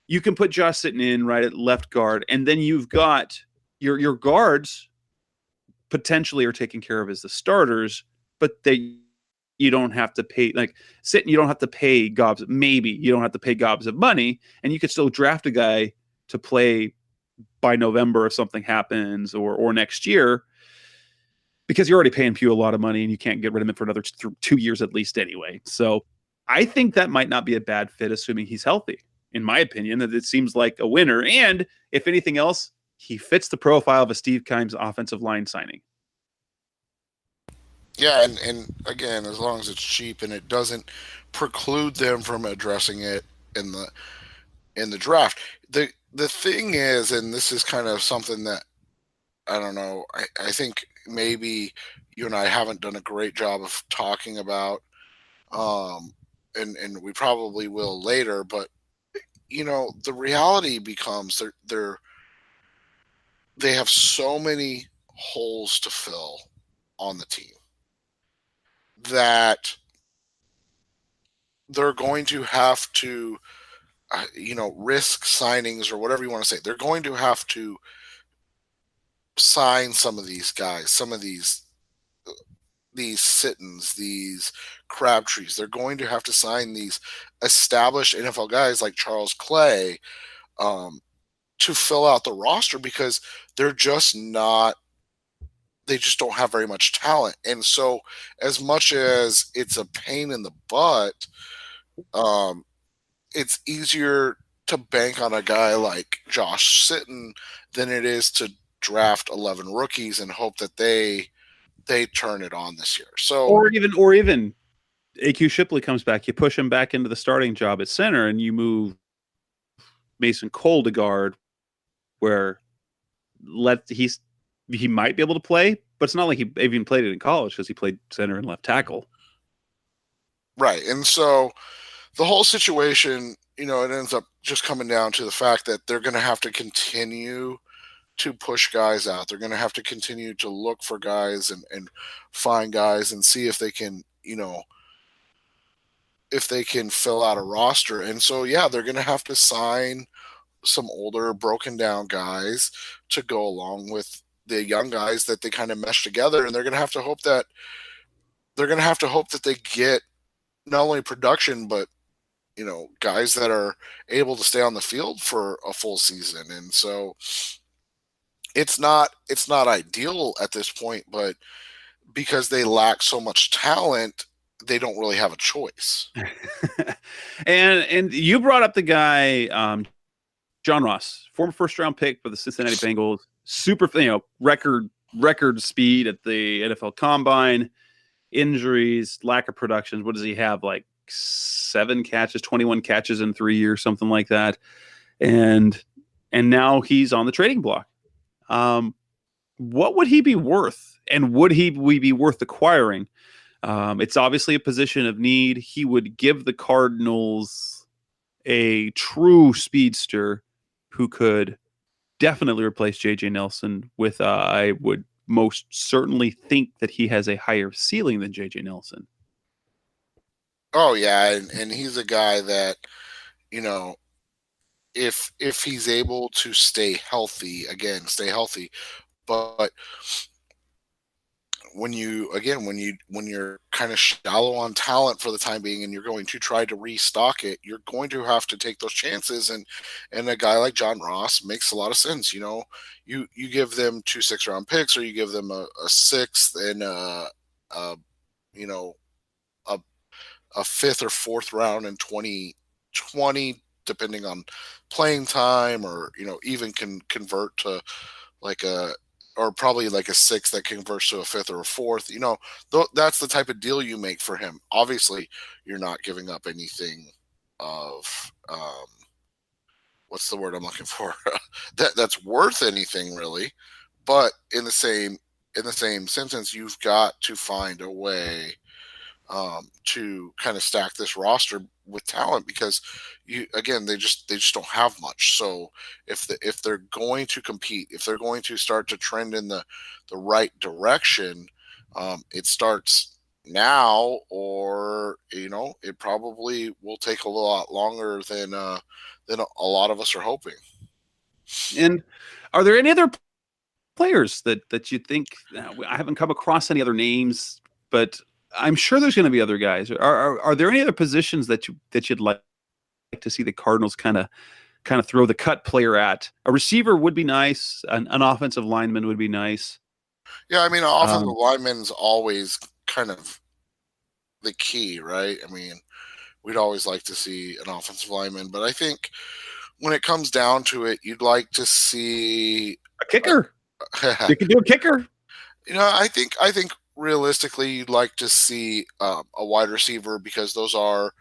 you can put Josh Sitton in right at left guard, and then you've got your guards potentially are taken care of as the starters, but you don't have to pay Sitton. You don't have to pay gobs. Maybe you don't have to pay gobs of money, and you could still draft a guy to play by November if something happens or next year, because you're already paying Pugh a lot of money and you can't get rid of him for another 2 years at least anyway. So I think that might not be a bad fit, assuming he's healthy. In my opinion, that it seems like a winner. And if anything else, he fits the profile of a Steve Keim's offensive line signing. Yeah, and again, as long as it's cheap and it doesn't preclude them from addressing it in the draft. The thing is, and this is kind of something that I don't know, I think maybe you and I haven't done a great job of talking about, and we probably will later, but the reality becomes they have so many holes to fill on the team that they're going to have to risk signings or whatever you want to say. They're going to have to sign some of these guys, some of these Sittons, these Crabtrees. They're going to have to sign these established NFL guys like Charles Clay to fill out the roster, because they're just not. They just don't have very much talent. And so, as much as it's a pain in the butt, it's easier to bank on a guy like Josh Sitton than it is to draft 11 rookies and hope that they turn it on this year. So, or even AQ Shipley comes back, you push him back into the starting job at center, and you move Mason Cole to guard, where he might be able to play, but it's not like he even played it in college because he played center and left tackle. Right. And so the whole situation, it ends up just coming down to the fact that they're going to have to continue to push guys out. They're going to have to continue to look for guys and find guys and see if they can, if they can fill out a roster. And so, yeah, they're going to have to sign some older, broken down guys to go along with the young guys that they kind of mesh together. And they're going to have to hope that they get not only production, but guys that are able to stay on the field for a full season. And so it's not ideal at this point, but because they lack so much talent, they don't really have a choice. and you brought up the guy, John Ross, former first-round pick for the Cincinnati Bengals, super, record speed at the NFL Combine, injuries, lack of productions. What does he have? Like 7 catches, 21 catches in 3 years, something like that. And now he's on the trading block. What would he be worth? And would we be worth acquiring? It's obviously a position of need. He would give the Cardinals a true speedster who could definitely replace J.J. Nelson with, I would most certainly think that he has a higher ceiling than J.J. Nelson. Oh, yeah, and he's a guy that, if he's able to stay healthy, but when you're kind of shallow on talent for the time being and you're going to try to restock it, you're going to have to take those chances. And a guy like John Ross makes a lot of sense. You give them 2 6-round picks, or you give them a 6th and a 5th or 4th round in 2020, depending on playing time, or, even can convert to or probably like a 6th that converts to a 5th or a 4th. That's the type of deal you make for him. Obviously, you're not giving up anything of what's the word I'm looking for? that's worth anything, really. But in the same sentence, you've got to find a way to kind of stack this roster with talent, because they just don't have much. So if they're going to compete, if they're going to start to trend in the right direction, it starts now, or it probably will take a lot longer than a lot of us are hoping. And are there any other players that you think? I haven't come across any other names, but I'm sure there's going to be other guys. Are there any other positions that you'd like to see the Cardinals kind of throw the cut player at? A receiver would be nice. An offensive lineman would be nice. Yeah, I mean, an offensive lineman's always kind of the key, right? I mean, we'd always like to see an offensive lineman, but I think when it comes down to it, you'd like to see a kicker. You can do a kicker. I think realistically, you'd like to see a wide receiver, because those are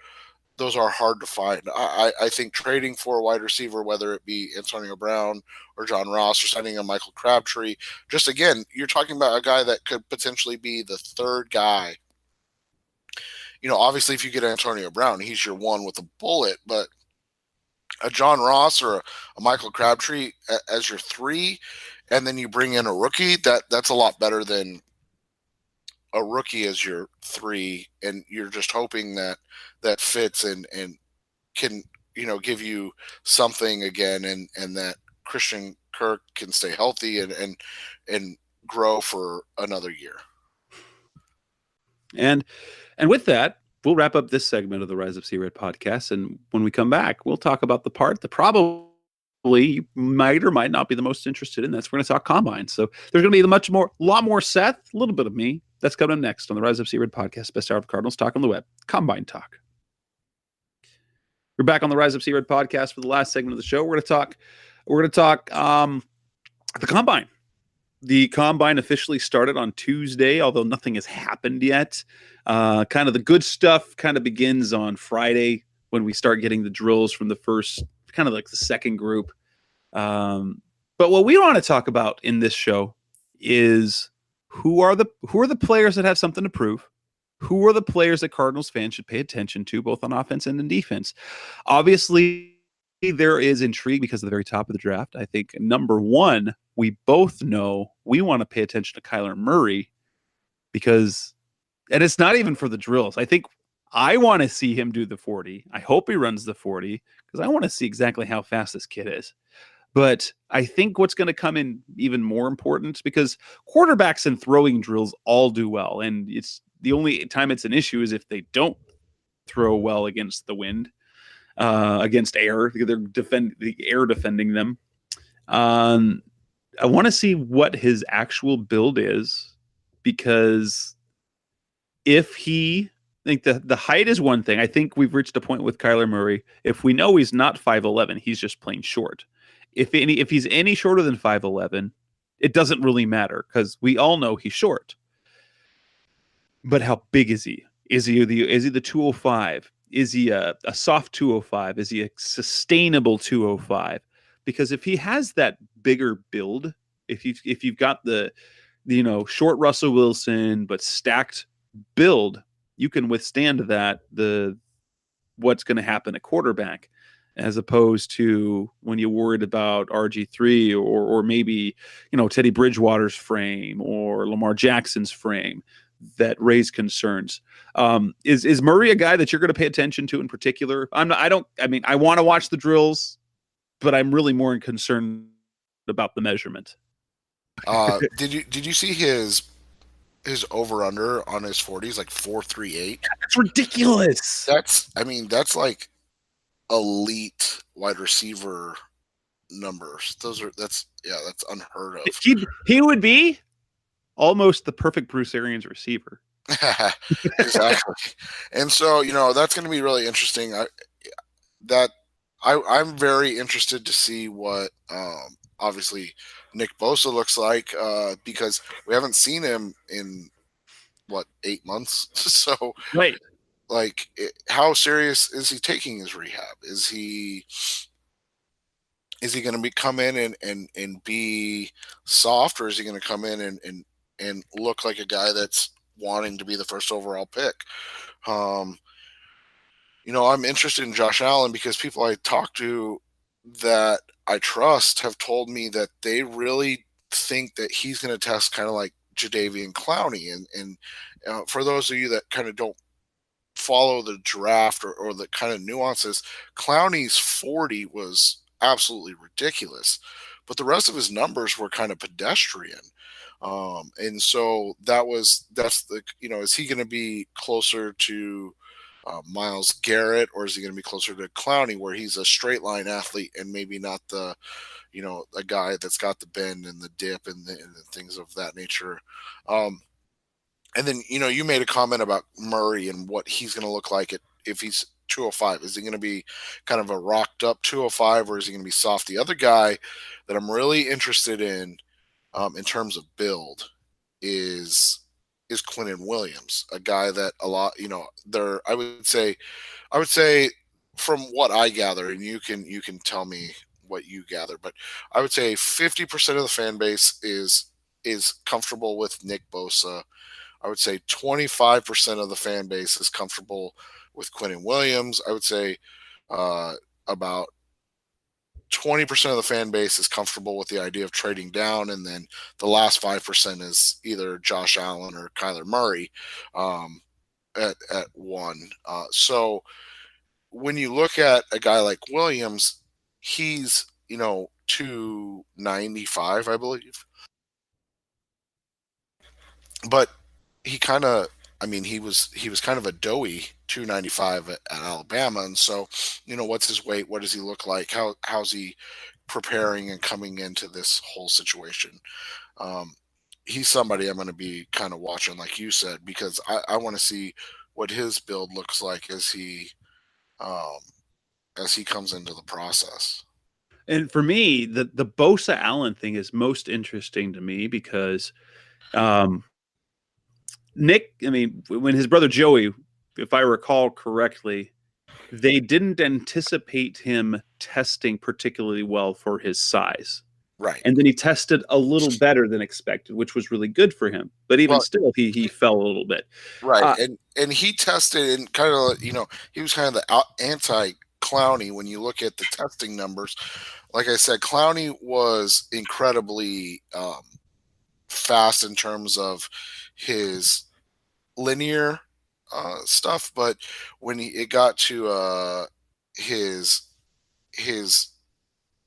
hard to find. I think trading for a wide receiver, whether it be Antonio Brown or John Ross, or signing a Michael Crabtree, just again, you're talking about a guy that could potentially be the 3rd guy. Obviously, if you get Antonio Brown, he's your one with a bullet, but a John Ross or a Michael Crabtree as your 3, and then you bring in a rookie, that's a lot better than a rookie as your 3, and you're just hoping that fits and can give you something again, and that Christian Kirk can stay healthy and grow for another year. And with that, we'll wrap up this segment of the Rise of Sea Red podcast, and when we come back, we'll talk about the part that probably you might or might not be the most interested in. We're going to talk combine. So there's going to be a lot more Seth, a little bit of me. That's coming up next on the Rise of Sea Red podcast, best hour of Cardinals talk on the web, Combine Talk. We're back on the Rise of Sea Red podcast for the last segment of the show. We're going to talk the Combine. The combine officially started on Tuesday, although nothing has happened yet. Kind of the good stuff kind of begins on Friday when we start getting the drills from the first, kind of like the second group. Um, but what we want to talk about in this show is who are the players that have something to prove. Who are the players that Cardinals fans should pay attention to, both on offense and in defense? Obviously, there is intrigue because of the very top of the draft. I think number one, we both know we want to pay attention to Kyler Murray because, and it's not even for the drills. I think I want to see him do the 40. I hope he runs the 40 because I want to see exactly how fast this kid is. But I think what's going to come in even more important because quarterbacks and throwing drills all do well. And it's the only time it's an issue is if they don't throw well against the wind, against air. They're the air defending them. I want to see what his actual build is because if he I think the height is one thing. I think we've reached a point with Kyler Murray. If we know he's not 5'11", he's just plain short. If he's any shorter than 5'11", it doesn't really matter because we all know he's short. But how big is he? Is he the 205? Is he a soft 205? Is he a sustainable 205? Because if he has that bigger build, if you've got the short Russell Wilson but stacked build, you can withstand that what's going to happen at quarterback, as opposed to when you're worried about RG3 or maybe Teddy Bridgewater's frame or Lamar Jackson's frame that raise concerns. Is Murray a guy that you're going to pay attention to in particular? I want to watch the drills, but I'm really more concerned about the measurement. Did you see his over under on his 40s like 4.38? That's ridiculous. That's like elite wide receiver numbers. That's unheard of. He would be almost the perfect Bruce Arians receiver. Exactly. And so, that's going to be really interesting. I'm very interested to see what obviously Nick Bosa looks like because we haven't seen him in 8 months. So right. How serious is he taking his rehab? Is he going to come in and be soft, or is he going to come in and look like a guy that's wanting to be the first overall pick? I'm interested in Josh Allen because people I talk to that I trust have told me that they really think that he's going to test kind of like Jadeveon Clowney. And for those of you that kind of don't follow the draft or the kind of nuances, Clowney's 40 was absolutely ridiculous, but the rest of his numbers were kind of pedestrian. And so that's the, is he going to be closer to Myles Garrett, or is he going to be closer to Clowney, where he's a straight line athlete and maybe not the, a guy that's got the bend and the dip and the things of that nature. And then, you made a comment about Murray and what he's going to look like if he's 205. Is he going to be kind of a rocked up 205, or is he going to be soft? The other guy that I'm really interested in terms of build is Quinnen Williams, a guy that a lot, I would say from what I gather, and you can tell me what you gather, but I would say 50% of the fan base is comfortable with Nick Bosa. I would say 25% of the fan base is comfortable with Quinnen Williams. I would say about 20% of the fan base is comfortable with the idea of trading down, and then the last 5% is either Josh Allen or Kyler Murray at one. So when you look at a guy like Williams, he's 295, I believe, but he kind of, he was kind of a doughy 295 at Alabama. And so, what's his weight? What does he look like? How's he preparing and coming into this whole situation? He's somebody I'm going to be kind of watching, like you said, because I want to see what his build looks like as he comes into the process. And for me, the Bosa Allen thing is most interesting to me because um, Nick, I mean, when his brother Joey, if I recall correctly, they didn't anticipate him testing particularly well for his size. Right. And then he tested a little better than expected, which was really good for him. But even Well, still, he fell a little bit. right. Uh, And he tested and kind of, he was kind of the anti Clowney when you look at the testing numbers. Like I said, Clowney was incredibly fast in terms of his linear stuff, but when it got to his his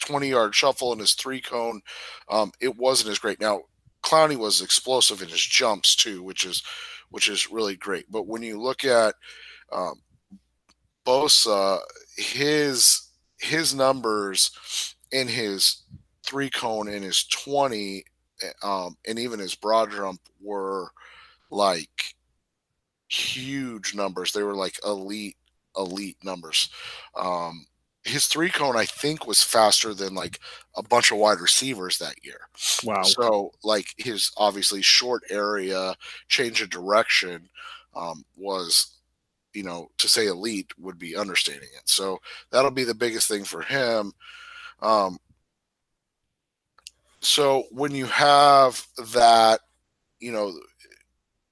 20-yard shuffle and his three cone, it wasn't as great. Now, Clowney was explosive in his jumps too, which is really great. But when you look at um, Bosa, his numbers in his three cone and his 20, and even his broad jump were like huge numbers. They were like elite numbers. Um, his three cone, I think, was faster than like a bunch of wide receivers that year. wow. So, like his obviously short area change of direction was, to say elite would be understating it. So that'll be the biggest thing for him. Um, so when you have that, you know,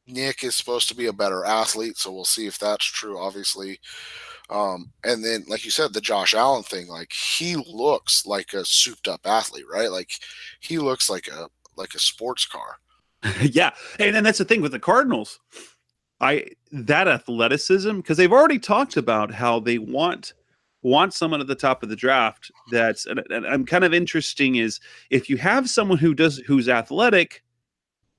Nick is supposed to be a better athlete, so we'll see if that's true, obviously. And then, like you said, the Josh Allen thing, like he looks like a souped up athlete, right? Like he looks like a sports car. Yeah. And that's the thing with the Cardinals. That athleticism, because they've already talked about how they want someone at the top of the draft that's and I'm kind of interesting is if you have someone who's athletic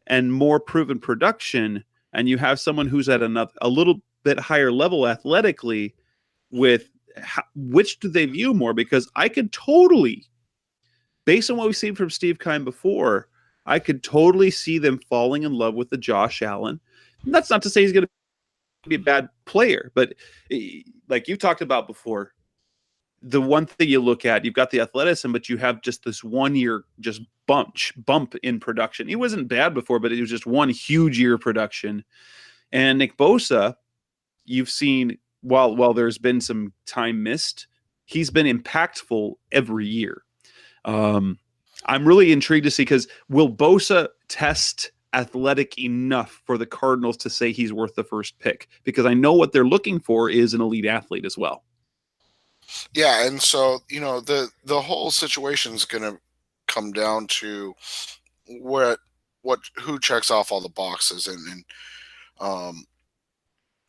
and more proven production, and you have someone who's at a little bit higher level athletically, with which do they view more? Because I could totally, based on what we've seen from Steve Keim before, I could totally see them falling in love with the Josh Allen. And that's not to say he's going to be a bad player, but like you talked about before, the one thing you look at, you've got the athleticism, but you have just this 1 year just bump in production. He wasn't bad before, but it was just one huge year of production. And Nick Bosa, you've seen while there's been some time missed, he's been impactful every year. I'm really intrigued to see, because will Bosa test athletic enough for the Cardinals to say he's worth the first pick? Because I know what they're looking for is an elite athlete as well. Yeah, and so the whole situation is going to come down to who checks off all the boxes, and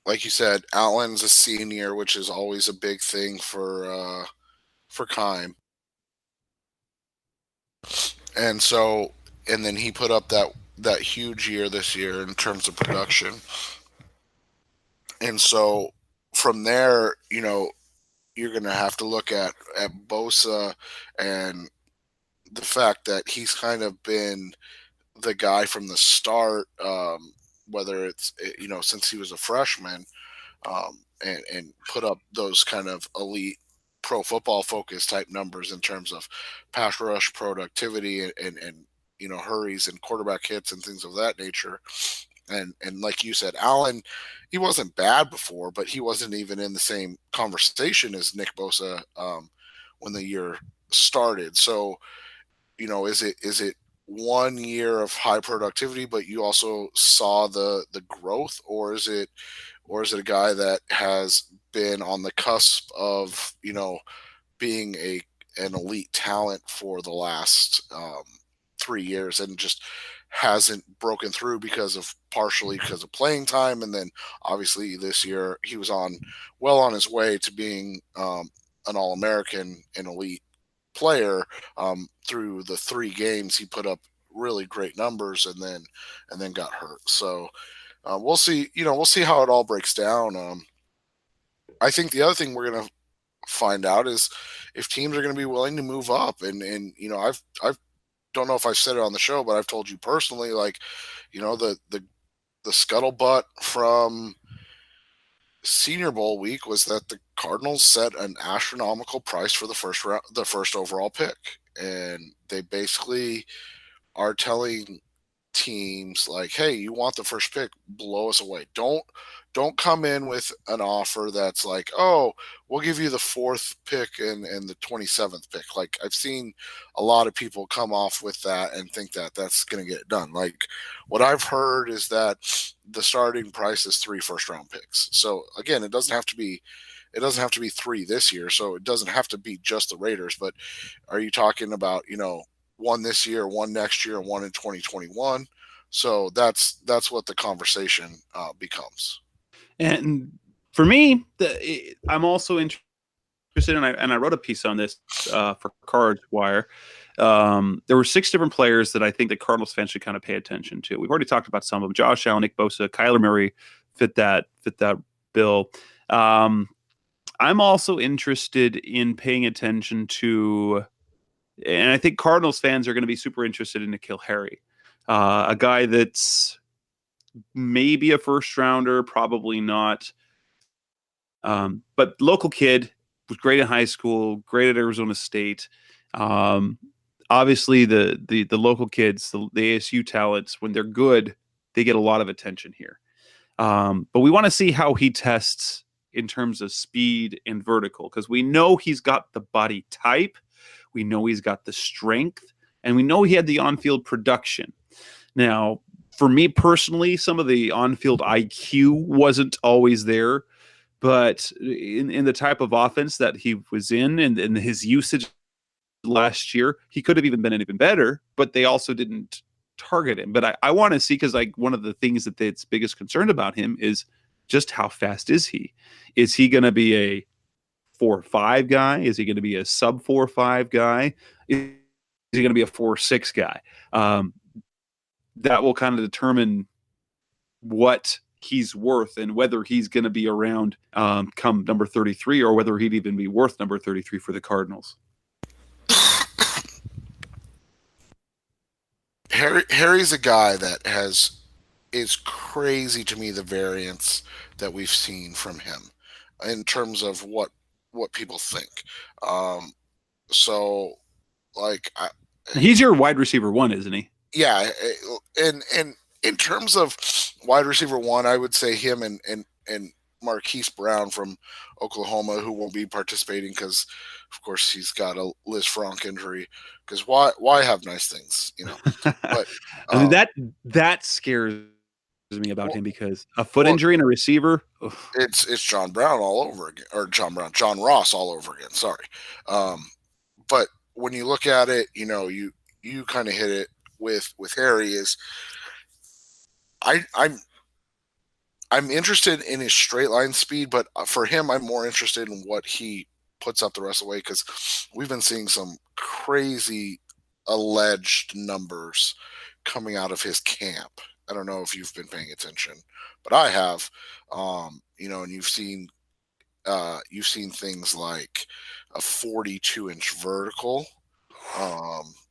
like you said, Allen's a senior, which is always a big thing for Keim, and so and then he put up that huge year this year in terms of production, and so from there, you're going to have to look at Bosa and the fact that he's kind of been the guy from the start, whether it's since he was a freshman, and put up those kind of elite pro football focus type numbers in terms of pass rush productivity and hurries and quarterback hits and things of that nature. And like you said, Allen, he wasn't bad before, but he wasn't even in the same conversation as Nick Bosa when the year started. So, is it 1 year of high productivity, but you also saw the growth, or is it a guy that has been on the cusp of being an elite talent for the last 3 years and just hasn't broken through partially because of playing time, and then obviously this year he was on his way to being an All-American and elite player. Through the 3 games he put up really great numbers, and then got hurt. So we'll see. We'll see how it all breaks down. I think the other thing we're going to find out is if teams are going to be willing to move up, and I've don't know if I've said it on the show, but I've told you personally, like, the scuttlebutt from Senior Bowl week was that the Cardinals set an astronomical price for the first overall pick, and they basically are telling teams like, "Hey, you want the first pick? Blow us away. Don't come in with an offer that's like, oh, we'll give you the fourth pick and the 27th pick." Like I've seen a lot of people come off with that and think that that's going to get it done. Like what I've heard is that the starting price is 3 first round picks. So again, it doesn't have to be 3 this year. So it doesn't have to be just the Raiders. But are you talking about one this year, one next year, and one in 2021? So that's what the conversation becomes. And for me, I'm also interested, and I wrote a piece on this for Cards Wire. There were 6 different players that I think the Cardinals fans should kind of pay attention to. We've already talked about some of them: Josh Allen, Nick Bosa, Kyler Murray fit that bill. I'm also interested in paying attention to, and I think Cardinals fans are going to be super interested in N'Keal Harry, a guy that's maybe a first rounder, probably not. But local kid, was great in high school, great at Arizona State. Obviously, the local kids, the ASU talents, when they're good, they get a lot of attention here. But we want to see how he tests in terms of speed and vertical, because we know he's got the body type, we know he's got the strength, and we know he had the on-field production. Now, for me personally, some of the on-field IQ wasn't always there, but in the type of offense that he was in and his usage last year, he could have even been even better, but they also didn't target him. But I want to see, because like one of the things that it's biggest concern about him is just how fast is he? Is he going to be a 4.5 guy? Is he going to be a sub 4.5 guy? Is he going to be a 4.6 guy? That will kind of determine what he's worth and whether he's going to be around come number 33, or whether he'd even be worth number 33 for the Cardinals. Harry's a guy that is crazy to me, the variance that we've seen from him in terms of what people think. So like he's your wide receiver 1, isn't he? Yeah, and in terms of wide receiver 1, I would say him and Marquise Brown from Oklahoma, who won't be participating because, of course, he's got a Liz Frank injury. Because why have nice things, But I mean, that scares me about him, because a foot injury and a receiver. Ugh. It's John Brown all over again, or John Ross all over again. Sorry, but when you look at it, you kind of hit it with Harry. Is I'm interested in his straight line speed, but for him, I'm more interested in what he puts up the rest of the way, because we've been seeing some crazy alleged numbers coming out of his camp. I don't know if you've been paying attention, but I have. And you've seen things like a 42-inch vertical,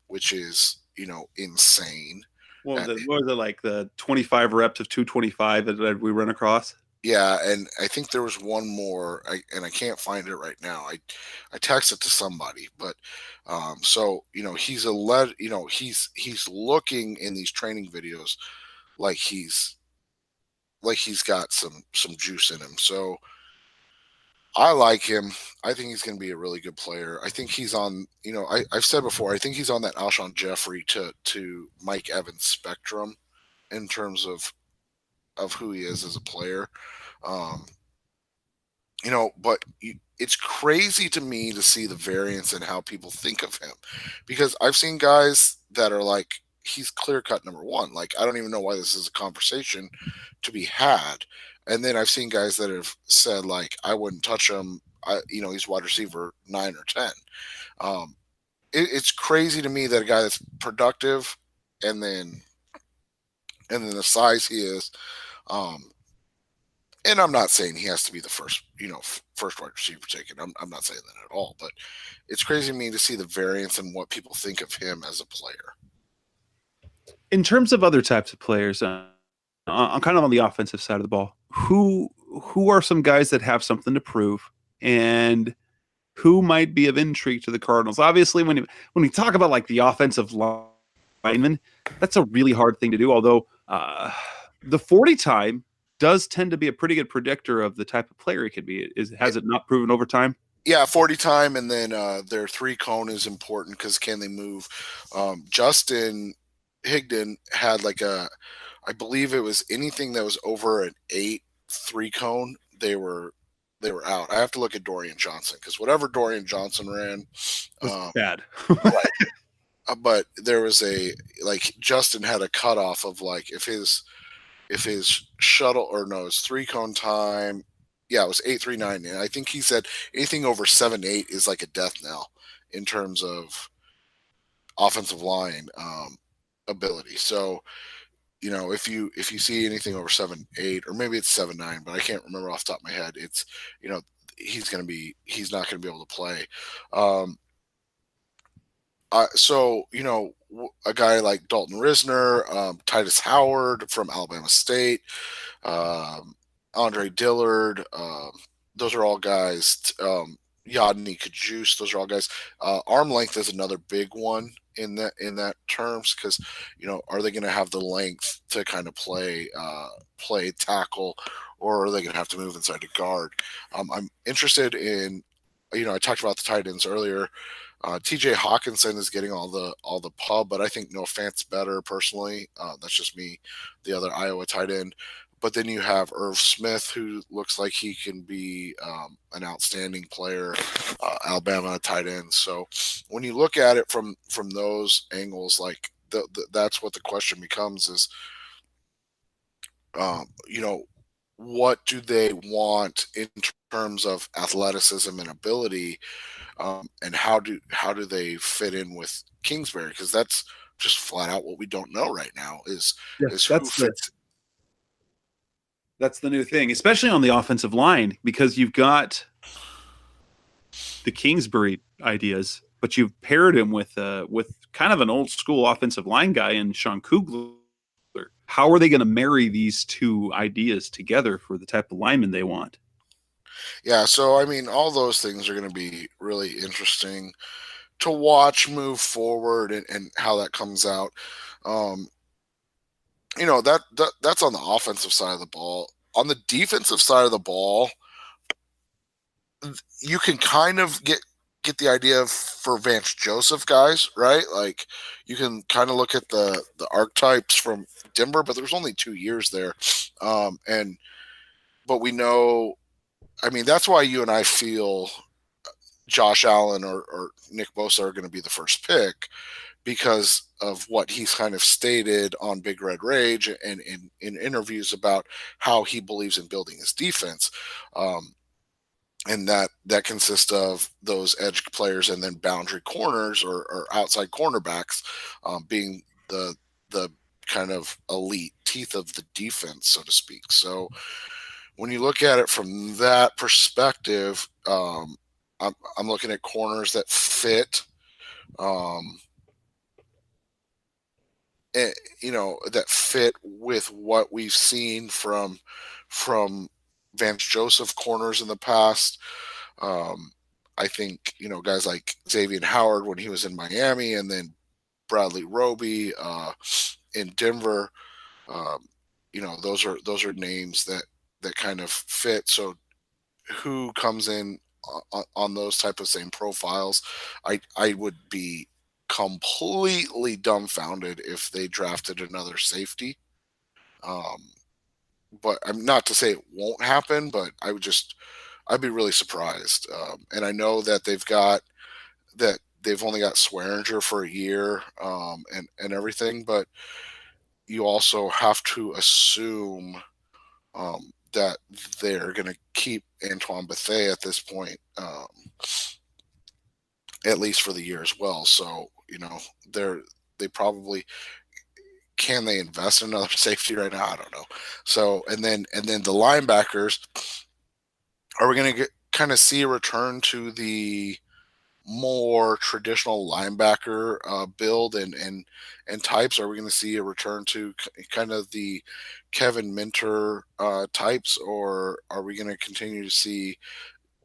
which is insane. What was it like, the 25 reps of 225 that we run across? Yeah, and I think there was one more, and I can't find it right now. I texted to somebody, but so he's he's looking in these training videos like he's got some juice in him. So I like him. I think he's going to be a really good player. I think he's on. I've said before, I think he's on that Alshon Jeffrey to Mike Evans spectrum in terms of who he is as a player. But it's crazy to me to see the variance in how people think of him, because I've seen guys that are like, he's clear cut number 1. Like, I don't even know why this is a conversation to be had. And then I've seen guys that have said, like, I wouldn't touch him. He's wide receiver 9 or 10. It's crazy to me that a guy that's productive and then the size he is, and I'm not saying he has to be the first wide receiver taken. I'm not saying that at all. But it's crazy to me to see the variance in what people think of him as a player. In terms of other types of players, I'm kind of on the offensive side of the ball. Who who are some guys that have something to prove, and who might be of intrigue to the Cardinals? Obviously, when we talk about like the offensive lineman, that's a really hard thing to do. Although the 40 time does tend to be a pretty good predictor of the type of player he could be. Has it not proven over time? Yeah, 40 time, and then their 3 cone is important because can they move? Justin Higdon had I believe it was anything that was over an 8 3 cone, they were out. I have to look at Dorian Johnson because whatever Dorian Johnson ran Was bad. right. But there was Justin had a cutoff of if his shuttle or no, his 3 cone time, yeah, it was 8.39, and I think he said anything over 7.8 is like a death knell in terms of offensive line ability. So if you see anything over 7.8, or maybe it's 7.9, but I can't remember off the top of my head, it's he's not going to be able to play. So a guy like Dalton Risner, Titus Howard from Alabama State, Andre Dillard, those are all guys. Yadni Kajus, those are all guys. Arm length is another big one in that terms because are they going to have the length to kind of play tackle, or are they going to have to move inside to guard? I'm interested in I talked about the tight ends earlier. TJ Hawkinson is getting all the pub, but I think Noah Fant's better personally. That's just me, the other Iowa tight end. But then you have Irv Smith, who looks like he can be an outstanding player, Alabama tight end. So when you look at it from those angles, that's what the question becomes is, what do they want in terms of athleticism and ability, and how do they fit in with Kingsbury? Because that's just flat out what we don't know right now is who fits. That's the new thing, especially on the offensive line, because you've got the Kingsbury ideas, but you've paired him with kind of an old school offensive line guy in Sean Kugler. How are they going to marry these two ideas together for the type of lineman they want? Yeah, so I mean, all those things are going to be really interesting to watch move forward and how that comes out. That's on the offensive side of the ball. On the defensive side of the ball, you can kind of get the idea for Vance Joseph guys, right? Like you can kind of look at the archetypes from Denver, but there's only 2 years there. But we know, I mean, that's why you and I feel Josh Allen or Nick Bosa are going to be the first pick, because of what he's kind of stated on Big Red Rage and in interviews about how he believes in building his defense. And that consists of those edge players and then boundary corners or outside cornerbacks being the kind of elite teeth of the defense, so to speak. So when you look at it from that perspective, I'm looking at corners that fit. That fit with what we've seen from Vance Joseph corners in the past. I think guys like Xavier Howard when he was in Miami, and then Bradley Roby in Denver. Those are names that kind of fit. So who comes in on those type of same profiles? I would be completely dumbfounded if they drafted another safety. But I'm not to say it won't happen, but I'd be really surprised. And I know that they've only got Swearinger for a year, and everything, but you also have to assume that they're going to keep Antoine Bethea at this point, at least for the year as well. So they probably, can they invest in another safety right now? I don't know. So and then the linebackers, are we going to kind of see a return to the more traditional linebacker build and types? Are we going to see a return to kind of the Kevin Minter types, or are we going to continue to see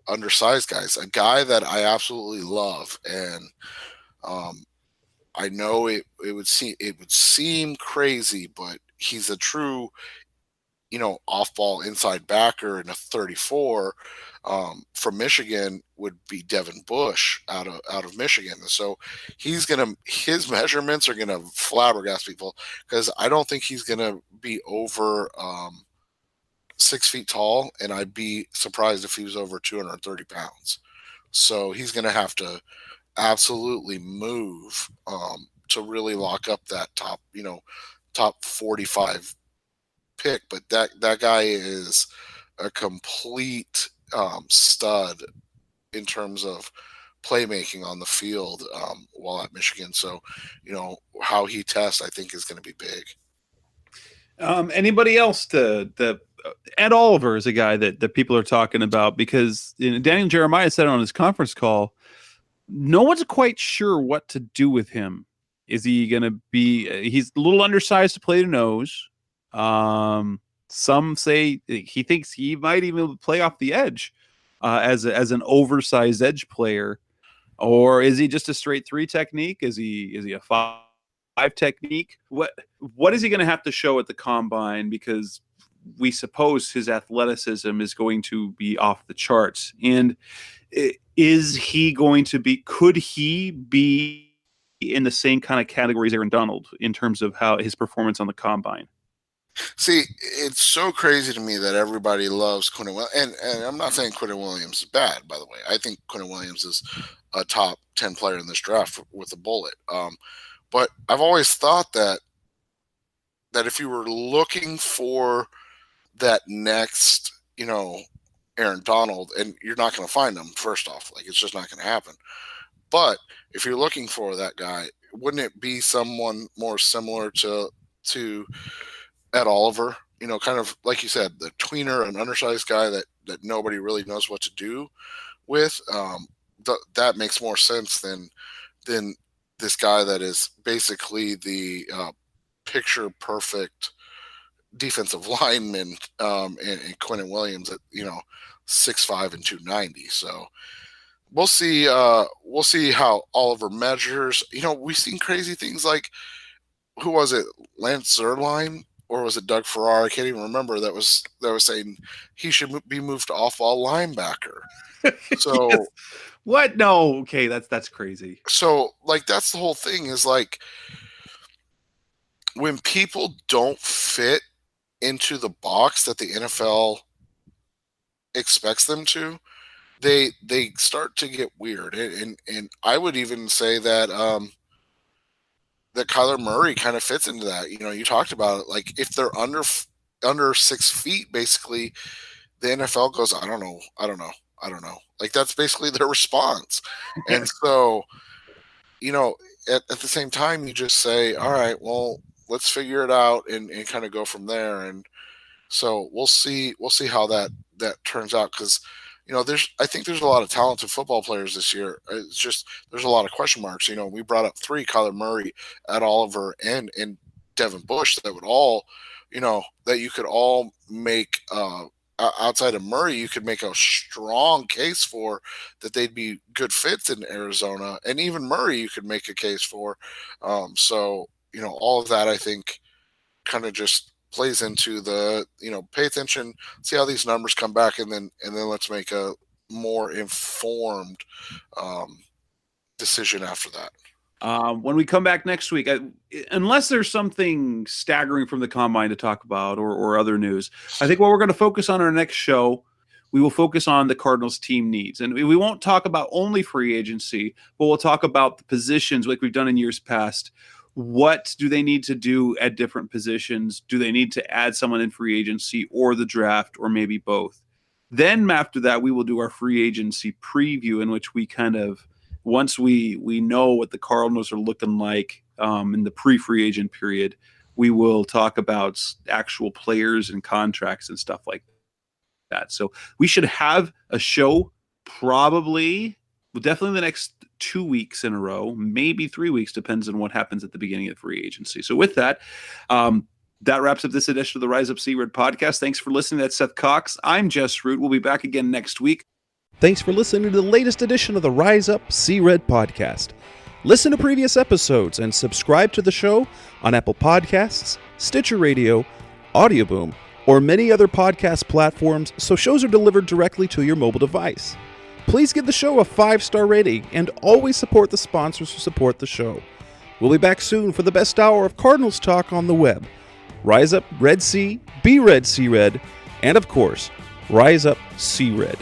undersized guys? A guy that I absolutely love, and I know it would seem crazy, but he's a true, off ball inside backer in a 34 from Michigan would be Devin Bush out of Michigan. So his measurements are gonna flabbergast people, because I don't think he's gonna be over 6 feet tall, and I'd be surprised if he was over 230 pounds. So he's gonna have to absolutely move to really lock up that top 45 pick. But that guy is a complete stud in terms of playmaking on the field while at Michigan. So, how he tests, I think, is going to be big. Anybody else Ed Oliver is a guy that people are talking about, because Daniel Jeremiah said on his conference call, no one's quite sure what to do with him. Is he going to be? He's a little undersized to play the nose. Some say he thinks he might even play off the edge as an oversized edge player, or is he just a straight 3 technique? Is he a 5 technique? What is he going to have to show at the combine? Because we suppose his athleticism is going to be off the charts. And is he going to be? Could he be in the same kind of category as Aaron Donald in terms of how his performance on the combine? See, it's so crazy to me that everybody loves Quinnen Williams. And I'm not saying Quinnen Williams is bad, by the way. I think Quinnen Williams is a top 10 player in this draft with a bullet. But I've always thought that if you were looking for that next, Aaron Donald, and you're not going to find him, first off. Like, it's just not going to happen. But if you're looking for that guy, wouldn't it be someone more similar to Ed Oliver? Kind of like you said, the tweener, an undersized guy that nobody really knows what to do with. That makes more sense than this guy that is basically the picture perfect defensive lineman and Quinnen Williams at 6'5" and 290. So we'll see. We'll see how Oliver measures. We've seen crazy things like, who was it, Lance Zierlein, or was it Doug Farrar? I can't even remember. That was saying he should be moved to off-ball linebacker. So yes. What? No. Okay, that's crazy. So like, that's the whole thing, is like, when people don't fit into the box that the NFL expects them to, they start to get weird. And I would even say that that Kyler Murray kind of fits into that. You talked about it. Like, if they're under 6 feet, basically the NFL goes, I don't know. Like, that's basically their response. And so, at the same time, you just say, all right, well, let's figure it out and kind of go from there. And so we'll see how that turns out, because I think there's a lot of talented football players this year. It's just, there's a lot of question marks. We brought up 3: Kyler Murray, Ed Oliver, and Devin Bush, that would all, that you could all make outside of Murray, you could make a strong case for that they'd be good fits in Arizona, and even Murray you could make a case for. So all of that, I think, kind of just plays into the, pay attention, see how these numbers come back, and then let's make a more informed decision after that. When we come back next week, unless there's something staggering from the combine to talk about, or other news, I think what we're going to focus on our next show, we will focus on the Cardinals team needs. And we won't talk about only free agency, but we'll talk about the positions like we've done in years past. What do they need to do at different positions? Do they need to add someone in free agency or the draft, or maybe both? Then after that, we will do our free agency preview, in which we kind of, once we know what the Cardinals are looking like in the pre-free agent period, we will talk about actual players and contracts and stuff like that. So we should have a show probably definitely the next 2 weeks in a row, maybe 3 weeks, depends on what happens at the beginning of free agency. So with that, that wraps up this edition of the Rise Up Sea Red podcast. Thanks for listening. That's Seth Cox. I'm Jess Root. We'll be back again next week. Thanks for listening to the latest edition of the Rise Up Sea Red podcast. Listen to previous episodes and subscribe to the show on Apple Podcasts, Stitcher Radio, Audioboom, or many other podcast platforms so shows are delivered directly to your mobile device. Please give the show a 5-star rating and always support the sponsors who support the show. We'll be back soon for the best hour of Cardinals talk on the web. Rise up Red Sea, be Red Sea Red, and of course, Rise Up Sea Red.